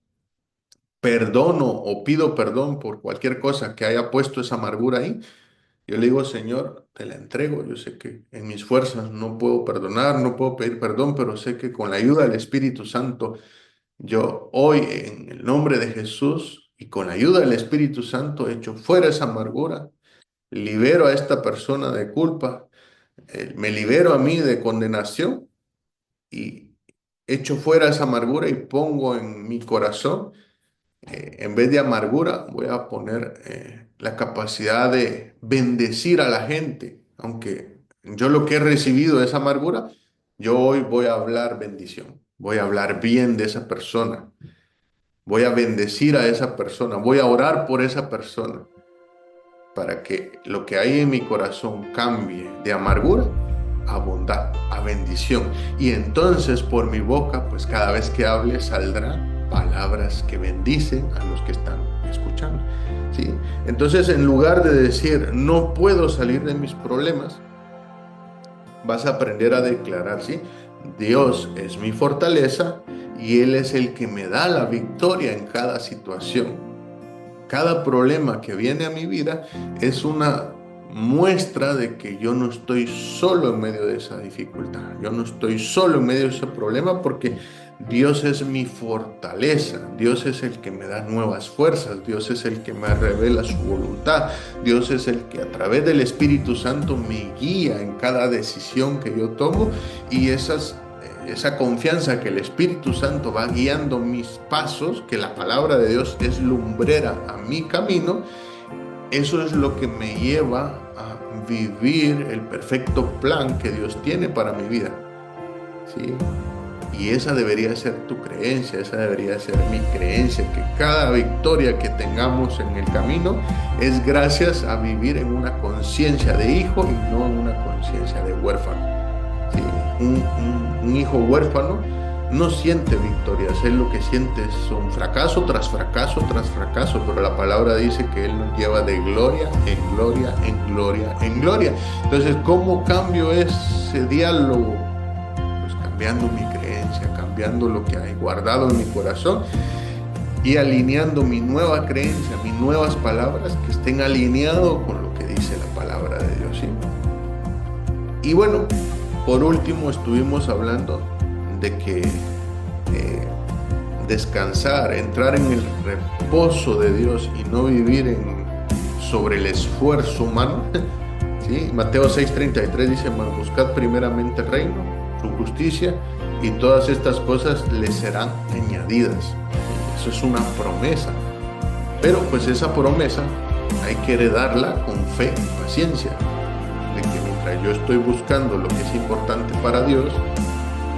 perdono o pido perdón por cualquier cosa que haya puesto esa amargura ahí, yo le digo, Señor, te la entrego. Yo sé que en mis fuerzas no puedo perdonar, no puedo pedir perdón, pero sé que con la ayuda del Espíritu Santo, yo hoy en el nombre de Jesús y con la ayuda del Espíritu Santo echo fuera esa amargura, libero a esta persona de culpa, me libero a mí de condenación y echo fuera esa amargura y pongo en mi corazón en vez de amargura, voy a poner la capacidad de bendecir a la gente. Aunque yo lo que he recibido es amargura, yo hoy voy a hablar bendición. Voy a hablar bien de esa persona. Voy a bendecir a esa persona. Voy a orar por esa persona para que lo que hay en mi corazón cambie de amargura a bondad, a bendición. Y entonces por mi boca, pues cada vez que hable saldrán palabras que bendicen a los que están escuchando. ¿Sí? Entonces en lugar de decir no puedo salir de mis problemas, vas a aprender a declarar, ¿sí? Dios es mi fortaleza y Él es el que me da la victoria en cada situación. Cada problema que viene a mi vida es una muestra de que yo no estoy solo en medio de esa dificultad. Yo no estoy solo en medio de ese problema porque Dios es mi fortaleza, Dios es el que me da nuevas fuerzas, Dios es el que me revela su voluntad, Dios es el que a través del Espíritu Santo me guía en cada decisión que yo tomo, y esa confianza que el Espíritu Santo va guiando mis pasos, que la palabra de Dios es lumbrera a mi camino. Eso es lo que me lleva a vivir el perfecto plan que Dios tiene para mi vida, ¿sí? Y esa debería ser tu creencia, esa debería ser mi creencia, que cada victoria que tengamos en el camino es gracias a vivir en una conciencia de hijo y no en una conciencia de huérfano, ¿sí? Un hijo huérfano no siente victorias, él lo que siente son fracaso tras fracaso tras fracaso, pero la palabra dice que él nos lleva de gloria en gloria, en gloria, en gloria. Entonces, ¿cómo cambio ese diálogo? Pues cambiando mi creencia, cambiando lo que hay guardado en mi corazón y alineando mi nueva creencia, mis nuevas palabras que estén alineados con lo que dice la palabra de Dios, ¿sí? Y bueno, por último estuvimos hablando de que descansar, entrar en el reposo de Dios y no vivir sobre el esfuerzo humano, ¿sí? Mateo 6:33 dice: mas buscad primeramente el reino, su justicia, y todas estas cosas les serán añadidas. Eso es una promesa, pero pues esa promesa hay que heredarla con fe y paciencia, de que mientras yo estoy buscando lo que es importante para Dios,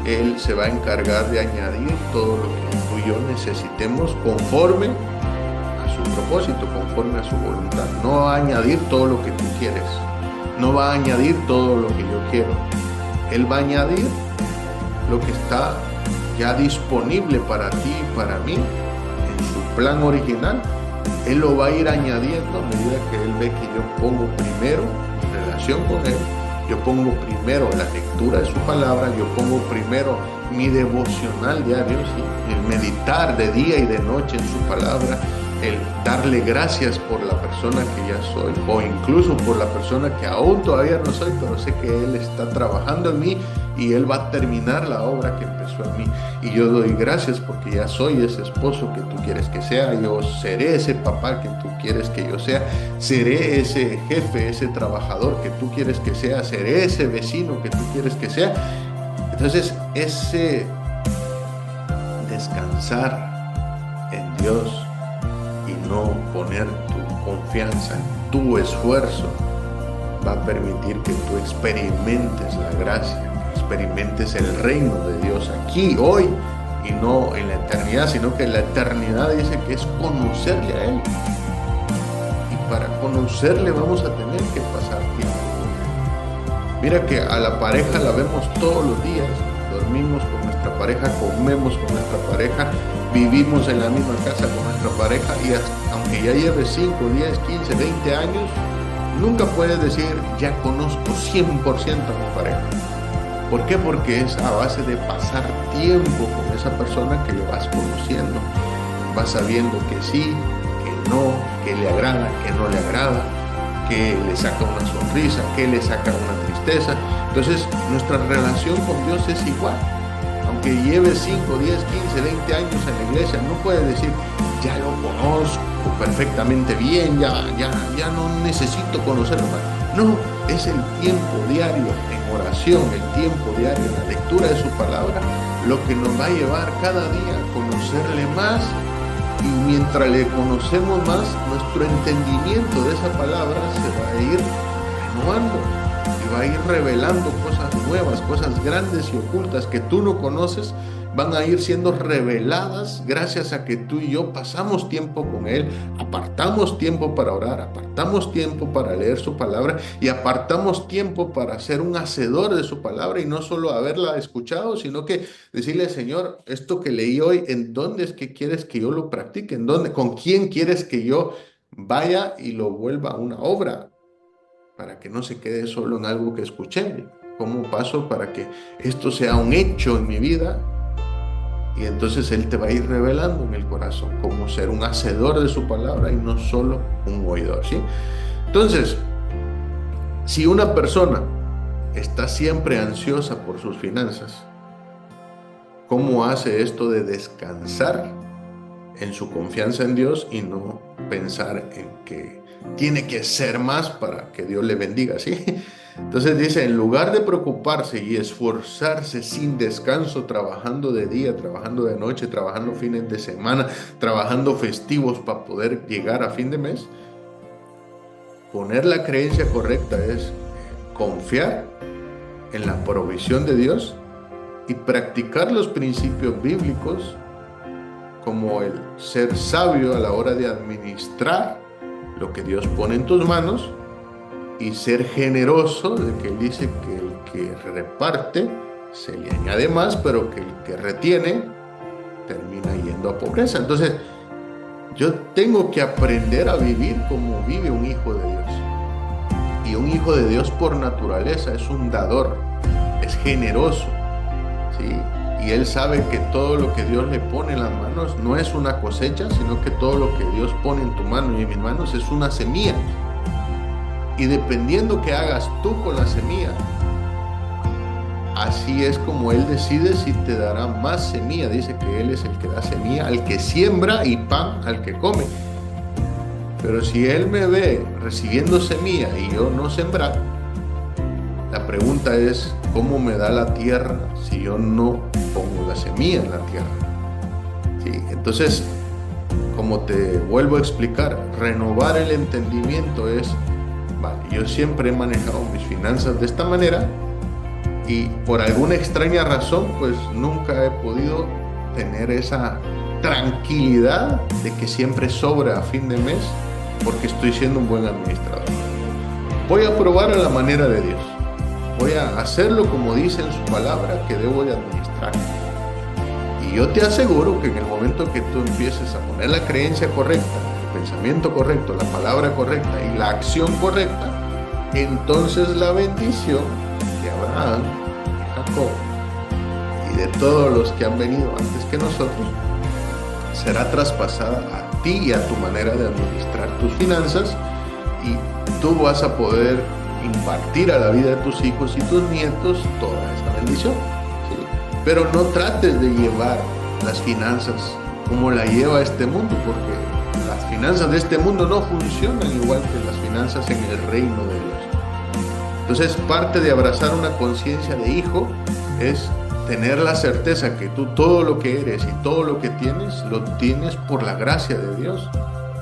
Él se va a encargar de añadir todo lo que tú y yo necesitemos conforme a su propósito, conforme a su voluntad. No va a añadir todo lo que tú quieres, no va a añadir todo lo que yo quiero. Él va a añadir lo que está ya disponible para ti y para mí en su plan original. Él lo va a ir añadiendo a medida que Él ve que yo pongo primero mi relación con Él, yo pongo primero la lectura de su palabra, yo pongo primero mi devocional diario, ¿sí? El meditar de día y de noche en su palabra, el darle gracias por la persona que ya soy, o incluso por la persona que aún todavía no soy, pero sé que Él está trabajando en mí y Él va a terminar la obra que empezó en mí. Y yo doy gracias porque ya soy ese esposo que tú quieres que sea, yo seré ese papá que tú quieres que yo sea, seré ese jefe, ese trabajador que tú quieres que sea, seré ese vecino que tú quieres que sea. Entonces, ese descansar en Dios y no poner tu confianza en tu esfuerzo va a permitir que tú experimentes la gracia, que experimentes el reino de Dios aquí, hoy, y no en la eternidad, sino que la eternidad dice que es conocerle a Él. Y para conocerle vamos a tener que pasar tiempo con Él. Mira que a la pareja la vemos todos los días, dormimos con nuestra pareja, comemos con nuestra pareja, vivimos en la misma casa con nuestra pareja, y aunque ya lleves 5, 10, 15, 20 años, nunca puedes decir ya conozco 100% a mi pareja. ¿Por qué? Porque es a base de pasar tiempo con esa persona que le vas conociendo, vas sabiendo que sí, que no, que le agrada, que no le agrada, que le saca una sonrisa, que le saca una tristeza. Entonces nuestra relación con Dios es igual. Aunque lleves 5, 10, 15, 20 años en la iglesia, no puedes decir, ya lo conozco perfectamente bien, ya no necesito conocerlo más. No, es el tiempo diario en oración, el tiempo diario en la lectura de su palabra, lo que nos va a llevar cada día a conocerle más. Y mientras le conocemos más, nuestro entendimiento de esa palabra se va a ir renovando. Va a ir revelando cosas nuevas, cosas grandes y ocultas que tú no conoces, van a ir siendo reveladas gracias a que tú y yo pasamos tiempo con Él, apartamos tiempo para orar, apartamos tiempo para leer su palabra y apartamos tiempo para ser un hacedor de su palabra y no solo haberla escuchado, sino que decirle: Señor, esto que leí hoy, ¿en dónde es que quieres que yo lo practique? ¿En dónde? ¿Con quién quieres que yo vaya y lo vuelva una obra? Para que no se quede solo en algo que escuché. ¿Cómo paso para que esto sea un hecho en mi vida? Y entonces Él te va a ir revelando en el corazón cómo ser un hacedor de su palabra y no solo un oidor, ¿sí? Entonces, si una persona está siempre ansiosa por sus finanzas, cómo hace esto de descansar en su confianza en Dios y no pensar en que tiene que ser más para que Dios le bendiga, ¿sí? Entonces dice, en lugar de preocuparse y esforzarse sin descanso, trabajando de día, trabajando de noche, trabajando fines de semana, trabajando festivos para poder llegar a fin de mes, poner la creencia correcta es confiar en la provisión de Dios y practicar los principios bíblicos como el ser sabio a la hora de administrar lo que Dios pone en tus manos y ser generoso, de que Él dice que el que reparte se le añade más, pero que el que retiene termina yendo a pobreza. Entonces, yo tengo que aprender a vivir como vive un hijo de Dios. Y un hijo de Dios por naturaleza es un dador, es generoso, ¿sí? Y él sabe que todo lo que Dios le pone en las manos no es una cosecha, sino que todo lo que Dios pone en tu mano y en mis manos es una semilla. Y dependiendo que hagas tú con la semilla, así es como Él decide si te dará más semilla. Dice que Él es el que da semilla al que siembra y pan al que come. Pero si Él me ve recibiendo semilla y yo no sembrar, la pregunta es, ¿cómo me da la tierra si yo no pongo la semilla en la tierra? ¿Sí? Entonces, como te vuelvo a explicar, renovar el entendimiento es, vale, yo siempre he manejado mis finanzas de esta manera y por alguna extraña razón, pues nunca he podido tener esa tranquilidad de que siempre sobra a fin de mes porque estoy siendo un buen administrador. Voy a probar a la manera de Dios. Voy a hacerlo como dice en su palabra que debo de administrar. Y yo te aseguro que en el momento que tú empieces a poner la creencia correcta, el pensamiento correcto, la palabra correcta y la acción correcta, entonces la bendición de Abraham, de Jacob y de todos los que han venido antes que nosotros será traspasada a ti y a tu manera de administrar tus finanzas, y tú vas a poder impartir a la vida de tus hijos y tus nietos toda esta bendición, ¿sí? Pero no trates de llevar las finanzas como la lleva este mundo, porque las finanzas de este mundo no funcionan igual que las finanzas en el reino de Dios. Entonces, parte de abrazar una conciencia de hijo es tener la certeza que tú todo lo que eres y todo lo que tienes, lo tienes por la gracia de Dios.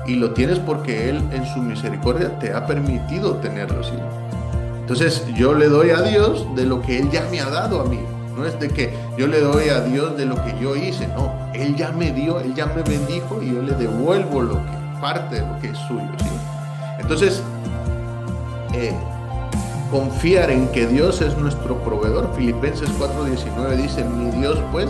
Y lo tienes porque Él en su misericordia te ha permitido tenerlo, ¿sí? Entonces yo le doy a Dios de lo que Él ya me ha dado a mí. No es de que yo le doy a Dios de lo que yo hice, no. Él ya me dio, Él ya me bendijo y yo le devuelvo lo que, parte de lo que es suyo, ¿sí? Entonces, confiar en que Dios es nuestro proveedor. Filipenses 4:19 dice, mi Dios pues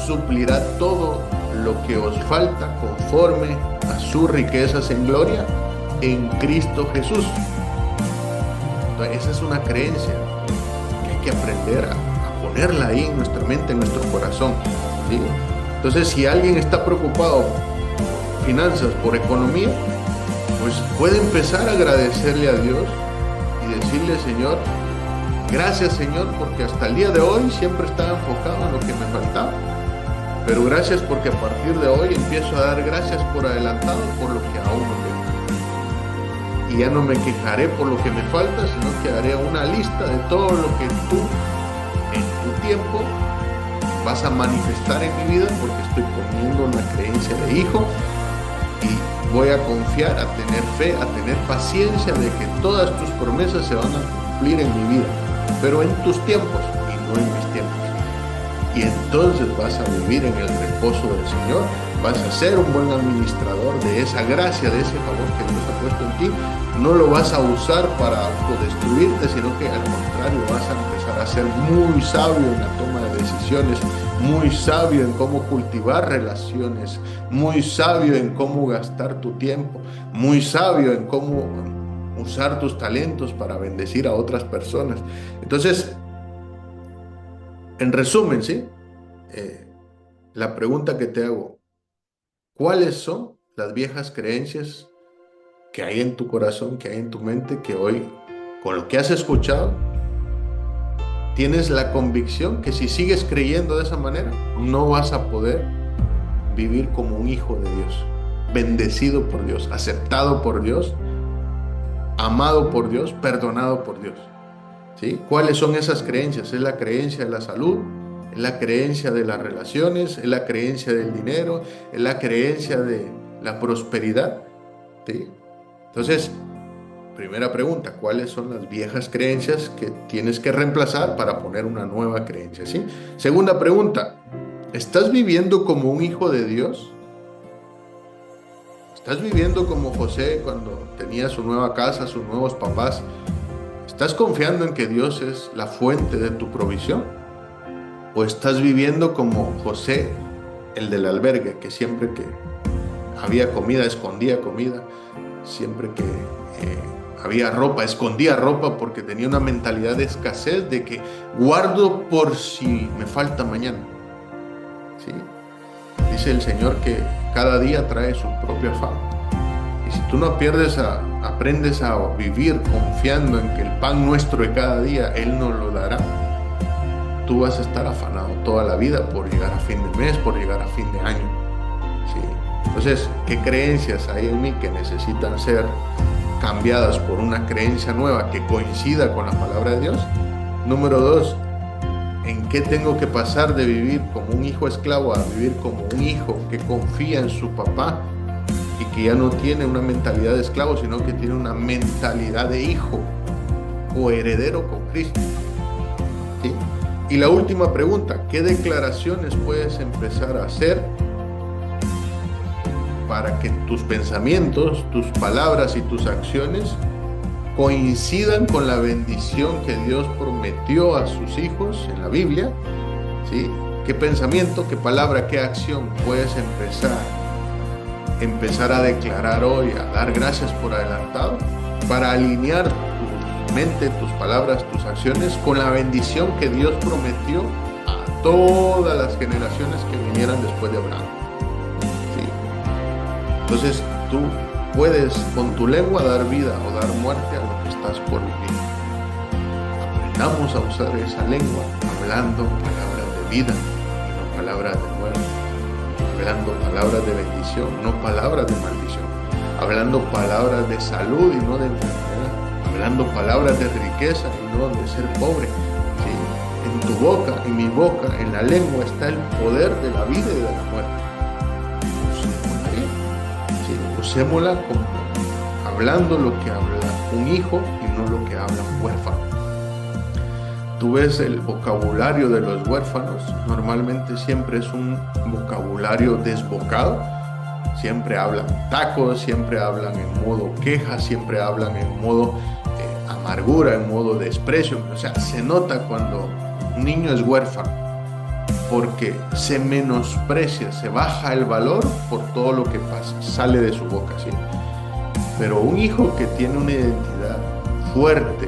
suplirá todo lo que os falta conforme a sus riquezas en gloria en Cristo Jesús. Entonces, esa es una creencia que hay que aprender a ponerla ahí en nuestra mente, en nuestro corazón, ¿sí? Entonces, si alguien está preocupado por finanzas, por economía, pues puede empezar a agradecerle a Dios y decirle, Señor, gracias Señor, porque hasta el día de hoy siempre estaba enfocado en lo que me faltaba. Pero gracias porque a partir de hoy empiezo a dar gracias por adelantado por lo que aún no tengo. Y ya no me quejaré por lo que me falta, sino que haré una lista de todo lo que tú, en tu tiempo, vas a manifestar en mi vida, porque estoy poniendo una creencia de hijo y voy a confiar, a tener fe, a tener paciencia de que todas tus promesas se van a cumplir en mi vida, pero en tus tiempos y no en mis tiempos. Y entonces vas a vivir en el reposo del Señor, vas a ser un buen administrador de esa gracia, de ese favor que Dios ha puesto en ti. No lo vas a usar para autodestruirte, sino que al contrario vas a empezar a ser muy sabio en la toma de decisiones, muy sabio en cómo cultivar relaciones, muy sabio en cómo gastar tu tiempo, muy sabio en cómo usar tus talentos para bendecir a otras personas. Entonces, en resumen, ¿sí? La pregunta que te hago, ¿cuáles son las viejas creencias que hay en tu corazón, que hay en tu mente, que hoy, con lo que has escuchado, tienes la convicción que si sigues creyendo de esa manera, no vas a poder vivir como un hijo de Dios, bendecido por Dios, aceptado por Dios, amado por Dios, perdonado por Dios. ¿Sí? ¿Cuáles son esas creencias? Es la creencia de la salud, es la creencia de las relaciones, es la creencia del dinero, es la creencia de la prosperidad. ¿Sí? Entonces, primera pregunta, ¿cuáles son las viejas creencias que tienes que reemplazar para poner una nueva creencia? ¿Sí? Segunda pregunta, ¿estás viviendo como un hijo de Dios? ¿Estás viviendo como José cuando tenía su nueva casa, sus nuevos papás? ¿Estás confiando en que Dios es la fuente de tu provisión? ¿O estás viviendo como José, el del albergue, que siempre que había comida, escondía comida, siempre que había ropa, escondía ropa porque tenía una mentalidad de escasez, de que guardo por si me falta mañana? ¿Sí? Dice el Señor que cada día trae su propio afán. Y si tú no aprendes a vivir confiando en que el pan nuestro de cada día Él nos lo dará, tú vas a estar afanado toda la vida por llegar a fin de mes, por llegar a fin de año. ¿Sí? Entonces, ¿qué creencias hay en mí que necesitan ser cambiadas por una creencia nueva que coincida con la palabra de Dios? Número 2, ¿en qué tengo que pasar de vivir como un hijo esclavo a vivir como un hijo que confía en su papá y que ya no tiene una mentalidad de esclavo, sino que tiene una mentalidad de hijo o heredero con Cristo? ¿Sí? Y la última pregunta, ¿qué declaraciones puedes empezar a hacer para que tus pensamientos, tus palabras y tus acciones coincidan con la bendición que Dios prometió a sus hijos en la Biblia? ¿Sí? ¿Qué pensamiento, qué palabra, qué acción puedes empezar a declarar hoy, a dar gracias por adelantado, para alinear tu mente, tus palabras, tus acciones con la bendición que Dios prometió a todas las generaciones que vinieran después de Abraham? ¿Sí? Entonces tú puedes con tu lengua dar vida o dar muerte a lo que estás por vivir. Aprendamos a usar esa lengua hablando palabras de vida, no palabras de muerte, hablando palabras de bendición, no palabras de maldición, hablando palabras de salud y no de enfermedad, hablando palabras de riqueza y no de ser pobre. ¿Sí? En tu boca, en mi boca, en la lengua está el poder de la vida y de la muerte. Usémosla bien. ¿Sí? Usémosla como hablando lo que habla un hijo y no lo que habla un huérfano. Tú ves el vocabulario de los huérfanos, normalmente siempre es un vocabulario desbocado, siempre hablan tacos, siempre hablan en modo queja, siempre hablan en modo amargura, en modo desprecio. O sea, se nota cuando un niño es huérfano, porque se menosprecia, se baja el valor por todo lo que pasa, sale de su boca, ¿sí? Pero un hijo que tiene una identidad fuerte,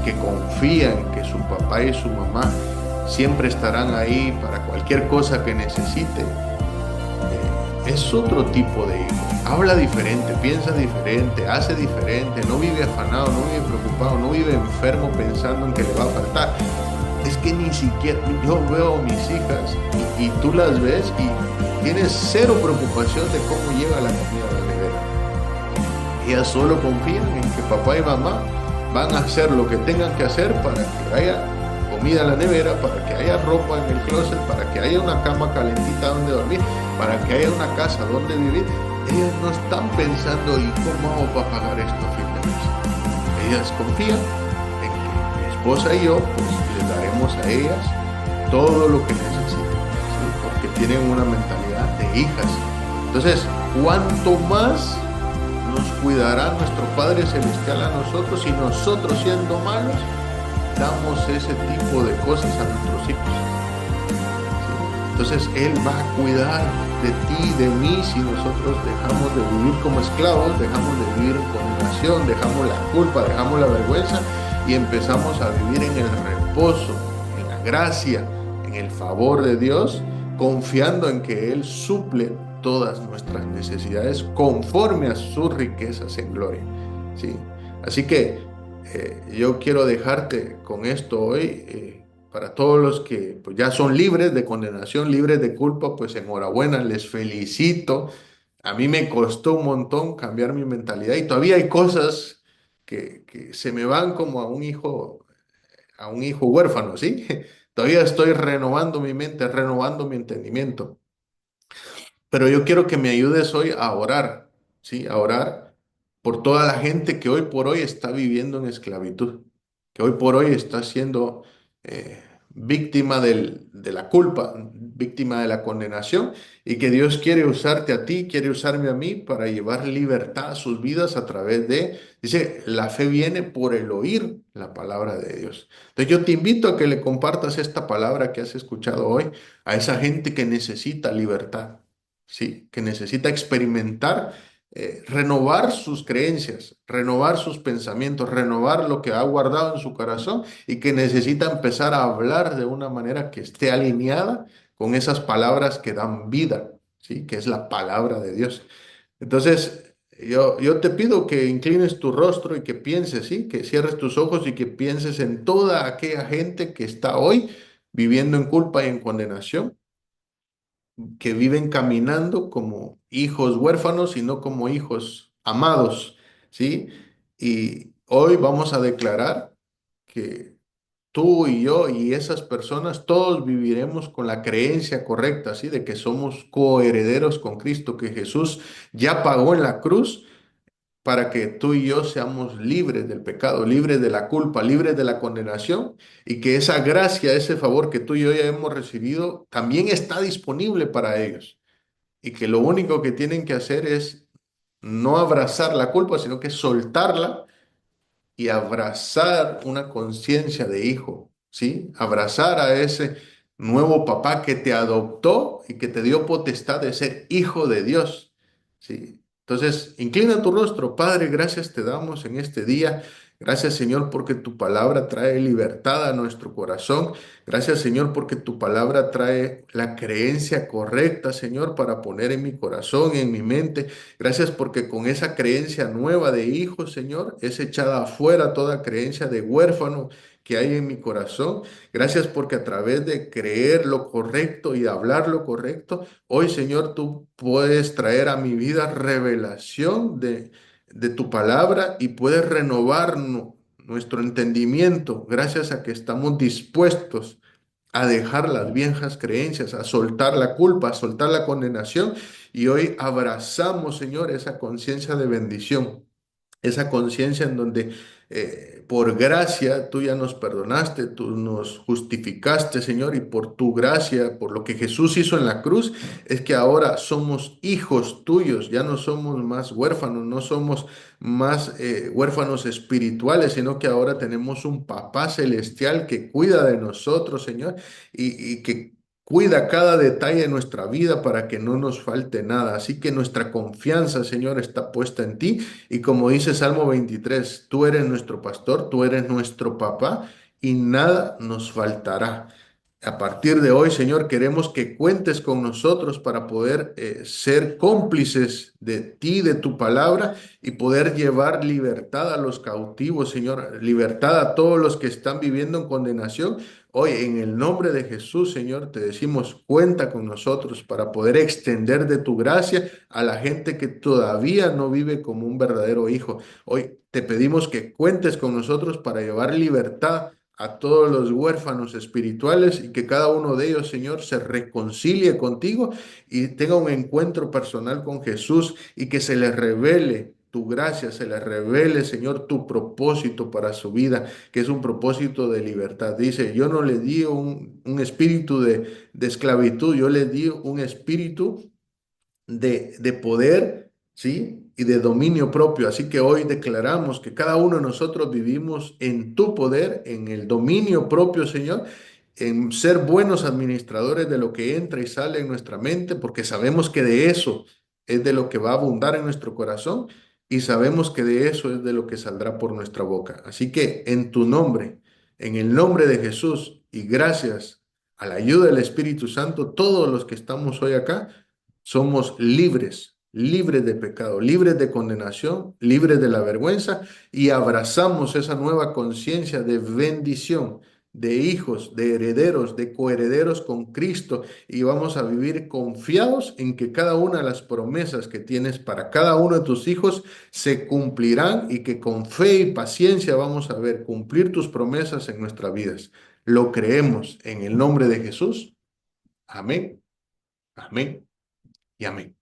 que confía en que su papá y su mamá siempre estarán ahí para cualquier cosa que necesite, es otro tipo de hijo. Habla diferente, piensa diferente, hace diferente, no vive afanado, no vive preocupado, no vive enfermo pensando en que le va a faltar. Es que ni siquiera, yo veo a mis hijas y tú las ves y tienes cero preocupación de cómo llega la comida a la nevera. Ellas solo confían en que papá y mamá van a hacer lo que tengan que hacer para que haya comida en la nevera, para que haya ropa en el closet, para que haya una cama calentita donde dormir, para que haya una casa donde vivir. Ellas no están pensando, ¿y cómo hago para pagar esto a fin de mes? Ellas confían en que mi esposa y yo pues les daremos a ellas todo lo que necesiten, ¿sí? Porque tienen una mentalidad de hijas. Entonces, ¿cuánto más nos cuidará nuestro Padre Celestial a nosotros si nosotros, siendo malos, damos ese tipo de cosas a nuestros hijos? ¿Sí? Entonces Él va a cuidar de ti, de mí, si nosotros dejamos de vivir como esclavos, dejamos de vivir con negación, dejamos la culpa, dejamos la vergüenza y empezamos a vivir en el reposo, en la gracia, en el favor de Dios, confiando en que Él suple todas nuestras necesidades conforme a sus riquezas en gloria. ¿Sí? Así que yo quiero dejarte con esto hoy. Para todos los que pues, ya son libres de condenación, libres de culpa, pues enhorabuena, les felicito. A mí me costó un montón cambiar mi mentalidad y todavía hay cosas que se me van como a un hijo huérfano, ¿sí? Todavía estoy renovando mi mente, renovando mi entendimiento. Pero yo quiero que me ayudes hoy a orar, ¿sí? A orar por toda la gente que hoy por hoy está viviendo en esclavitud, que hoy por hoy está siendo víctima de la culpa, víctima de la condenación, y que Dios quiere usarte a ti, quiere usarme a mí para llevar libertad a sus vidas a través dice, la fe viene por el oír la palabra de Dios. Entonces yo te invito a que le compartas esta palabra que has escuchado hoy a esa gente que necesita libertad. Sí, que necesita experimentar, renovar sus creencias, renovar sus pensamientos, renovar lo que ha guardado en su corazón y que necesita empezar a hablar de una manera que esté alineada con esas palabras que dan vida, ¿sí? Que es la palabra de Dios. Entonces, yo te pido que inclines tu rostro y que pienses, ¿sí? Que cierres tus ojos y que pienses en toda aquella gente que está hoy viviendo en culpa y en condenación, que viven caminando como hijos huérfanos y no como hijos amados, ¿sí? Y hoy vamos a declarar que tú y yo y esas personas, todos viviremos con la creencia correcta, ¿sí? De que somos coherederos con Cristo, que Jesús ya pagó en la cruz para que tú y yo seamos libres del pecado, libres de la culpa, libres de la condenación, y que esa gracia, ese favor que tú y yo ya hemos recibido, también está disponible para ellos. Y que lo único que tienen que hacer es no abrazar la culpa, sino que soltarla y abrazar una conciencia de hijo, ¿sí? Abrazar a ese nuevo papá que te adoptó y que te dio potestad de ser hijo de Dios, ¿sí? Entonces, inclina tu rostro, Padre, gracias te damos en este día. Gracias, Señor, porque tu palabra trae libertad a nuestro corazón. Gracias, Señor, porque tu palabra trae la creencia correcta, Señor, para poner en mi corazón, en mi mente. Gracias porque con esa creencia nueva de hijo, Señor, es echada afuera toda creencia de huérfano que hay en mi corazón. Gracias porque a través de creer lo correcto y hablar lo correcto, hoy, Señor, tú puedes traer a mi vida revelación de tu palabra y puedes renovar nuestro entendimiento gracias a que estamos dispuestos a dejar las viejas creencias, a soltar la culpa, a soltar la condenación. Y hoy abrazamos, Señor, esa conciencia de bendición, esa conciencia en donde por gracia tú ya nos perdonaste, tú nos justificaste, Señor, y por tu gracia, por lo que Jesús hizo en la cruz, es que ahora somos hijos tuyos, ya no somos más huérfanos, no somos más huérfanos espirituales, sino que ahora tenemos un papá celestial que cuida de nosotros, Señor, y que cuida cada detalle de nuestra vida para que no nos falte nada. Así que nuestra confianza, Señor, está puesta en ti. Y como dice Salmo 23, tú eres nuestro pastor, tú eres nuestro papá y nada nos faltará. A partir de hoy, Señor, queremos que cuentes con nosotros para poder ser cómplices de ti, de tu palabra y poder llevar libertad a los cautivos, Señor, libertad a todos los que están viviendo en condenación. Hoy, en el nombre de Jesús, Señor, te decimos, cuenta con nosotros para poder extender de tu gracia a la gente que todavía no vive como un verdadero hijo. Hoy te pedimos que cuentes con nosotros para llevar libertad a todos los huérfanos espirituales y que cada uno de ellos, Señor, se reconcilie contigo y tenga un encuentro personal con Jesús y que se les revele tu gracia, se les revele, Señor, tu propósito para su vida, que es un propósito de libertad. Dice, yo no le di un espíritu de esclavitud, yo le di un espíritu de poder, ¿sí? Y de dominio propio. Así que hoy declaramos que cada uno de nosotros vivimos en tu poder, en el dominio propio, Señor, en ser buenos administradores de lo que entra y sale en nuestra mente, porque sabemos que de eso es de lo que va a abundar en nuestro corazón y sabemos que de eso es de lo que saldrá por nuestra boca. Así que en tu nombre, en el nombre de Jesús y gracias a la ayuda del Espíritu Santo, todos los que estamos hoy acá, somos libres, libres de pecado, libres de condenación, libres de la vergüenza y abrazamos esa nueva conciencia de bendición, de hijos, de herederos, de coherederos con Cristo y vamos a vivir confiados en que cada una de las promesas que tienes para cada uno de tus hijos se cumplirán y que con fe y paciencia vamos a ver cumplir tus promesas en nuestras vidas. Lo creemos en el nombre de Jesús. Amén, amén y amén.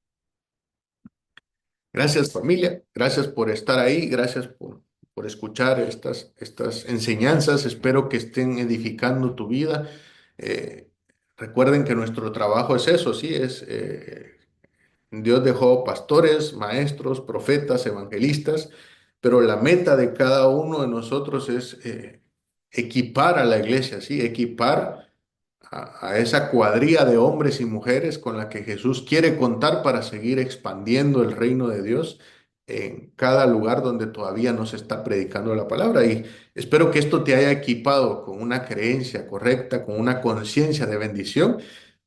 Gracias familia, gracias por estar ahí, gracias por escuchar estas enseñanzas. Espero que estén edificando tu vida. Eh, Recuerden que nuestro trabajo es eso, sí, Dios dejó pastores, maestros, profetas, evangelistas, pero la meta de cada uno de nosotros es equipar a la iglesia, ¿sí? Equipar a esa cuadrilla de hombres y mujeres con la que Jesús quiere contar para seguir expandiendo el reino de Dios en cada lugar donde todavía no se está predicando la palabra. Y espero que esto te haya equipado con una creencia correcta, con una conciencia de bendición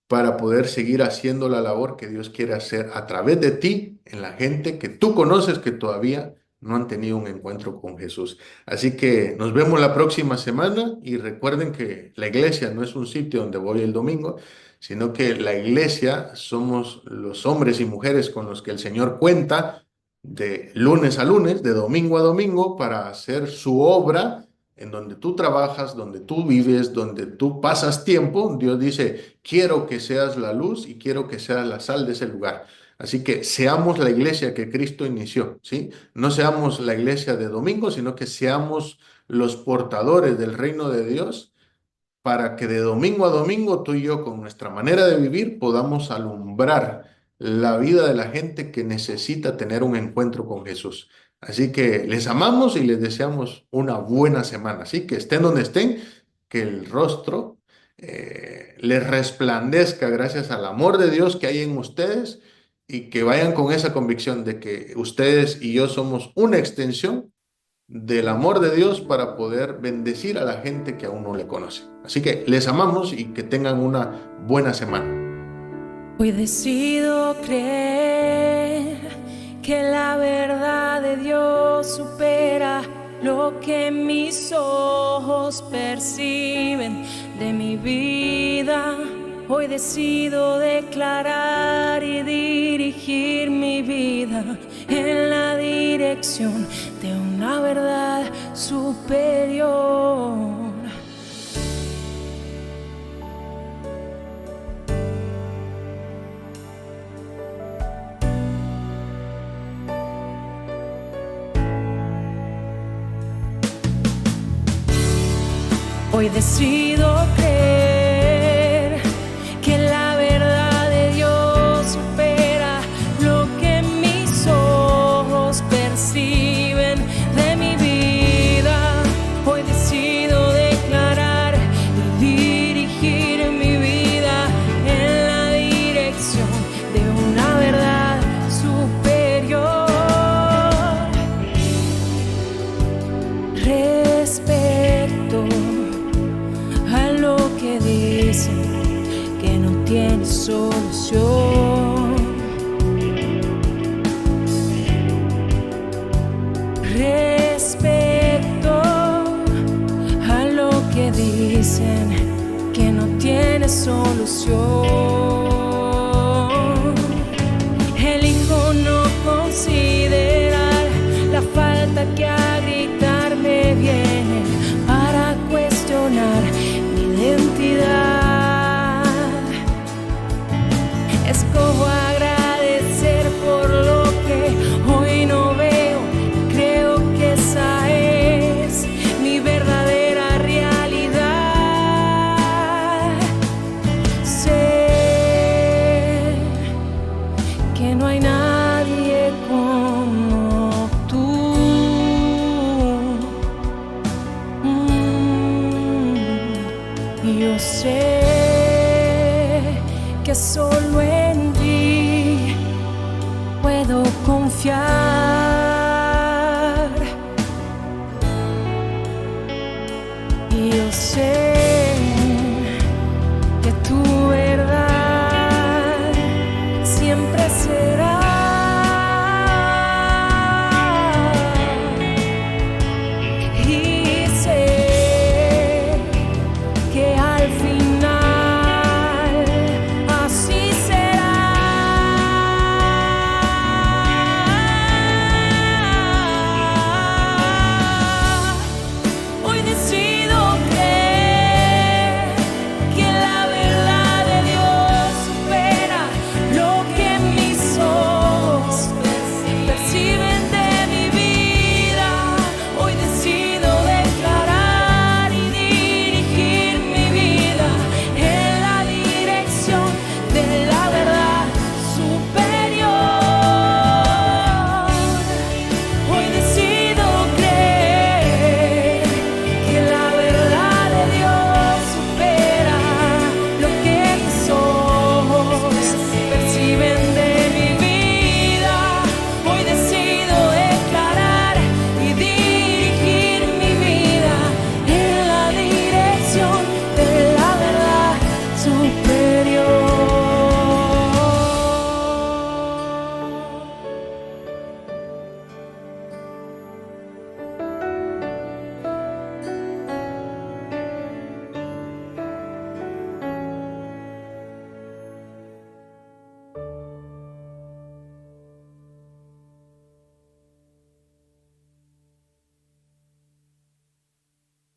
para poder seguir haciendo la labor que Dios quiere hacer a través de ti en la gente que tú conoces que todavía no han tenido un encuentro con Jesús. Así que nos vemos la próxima semana y recuerden que la iglesia no es un sitio donde voy el domingo, sino que la iglesia somos los hombres y mujeres con los que el Señor cuenta de lunes a lunes, de domingo a domingo, para hacer su obra en donde tú trabajas, donde tú vives, donde tú pasas tiempo. Dios dice, quiero que seas la luz y quiero que seas la sal de ese lugar. Así que seamos la iglesia que Cristo inició, ¿sí? No seamos la iglesia de domingo, sino que seamos los portadores del reino de Dios para que de domingo a domingo tú y yo con nuestra manera de vivir podamos alumbrar la vida de la gente que necesita tener un encuentro con Jesús. Así que les amamos y les deseamos una buena semana. Así que estén donde estén, que el rostro les resplandezca gracias al amor de Dios que hay en ustedes y que vayan con esa convicción de que ustedes y yo somos una extensión del amor de Dios para poder bendecir a la gente que aún no le conoce. Así que les amamos y que tengan una buena semana. Hoy decido creer que la verdad de Dios supera lo que mis ojos perciben de mi vida. Hoy decido declarar y dirigir mi vida en la dirección de una verdad superior. Hoy decido creer que la verdad de Dios supera lo que mis ojos perciben de mi vida. Hoy decido declarar y dirigir mi vida en la dirección de una verdad superior. Respeto a lo que dicen que no tiene solución. Respeto a lo que dicen que no tiene solución. Elijo no considerar la falta que a gritar me viene para cuestionar mi identidad. Escojo agradecer por lo que hoy no veo. Creo que esa es mi verdadera realidad. Sé que no hay nadie como tú. Yo sé que solo en ti puedo confiar. Yo sé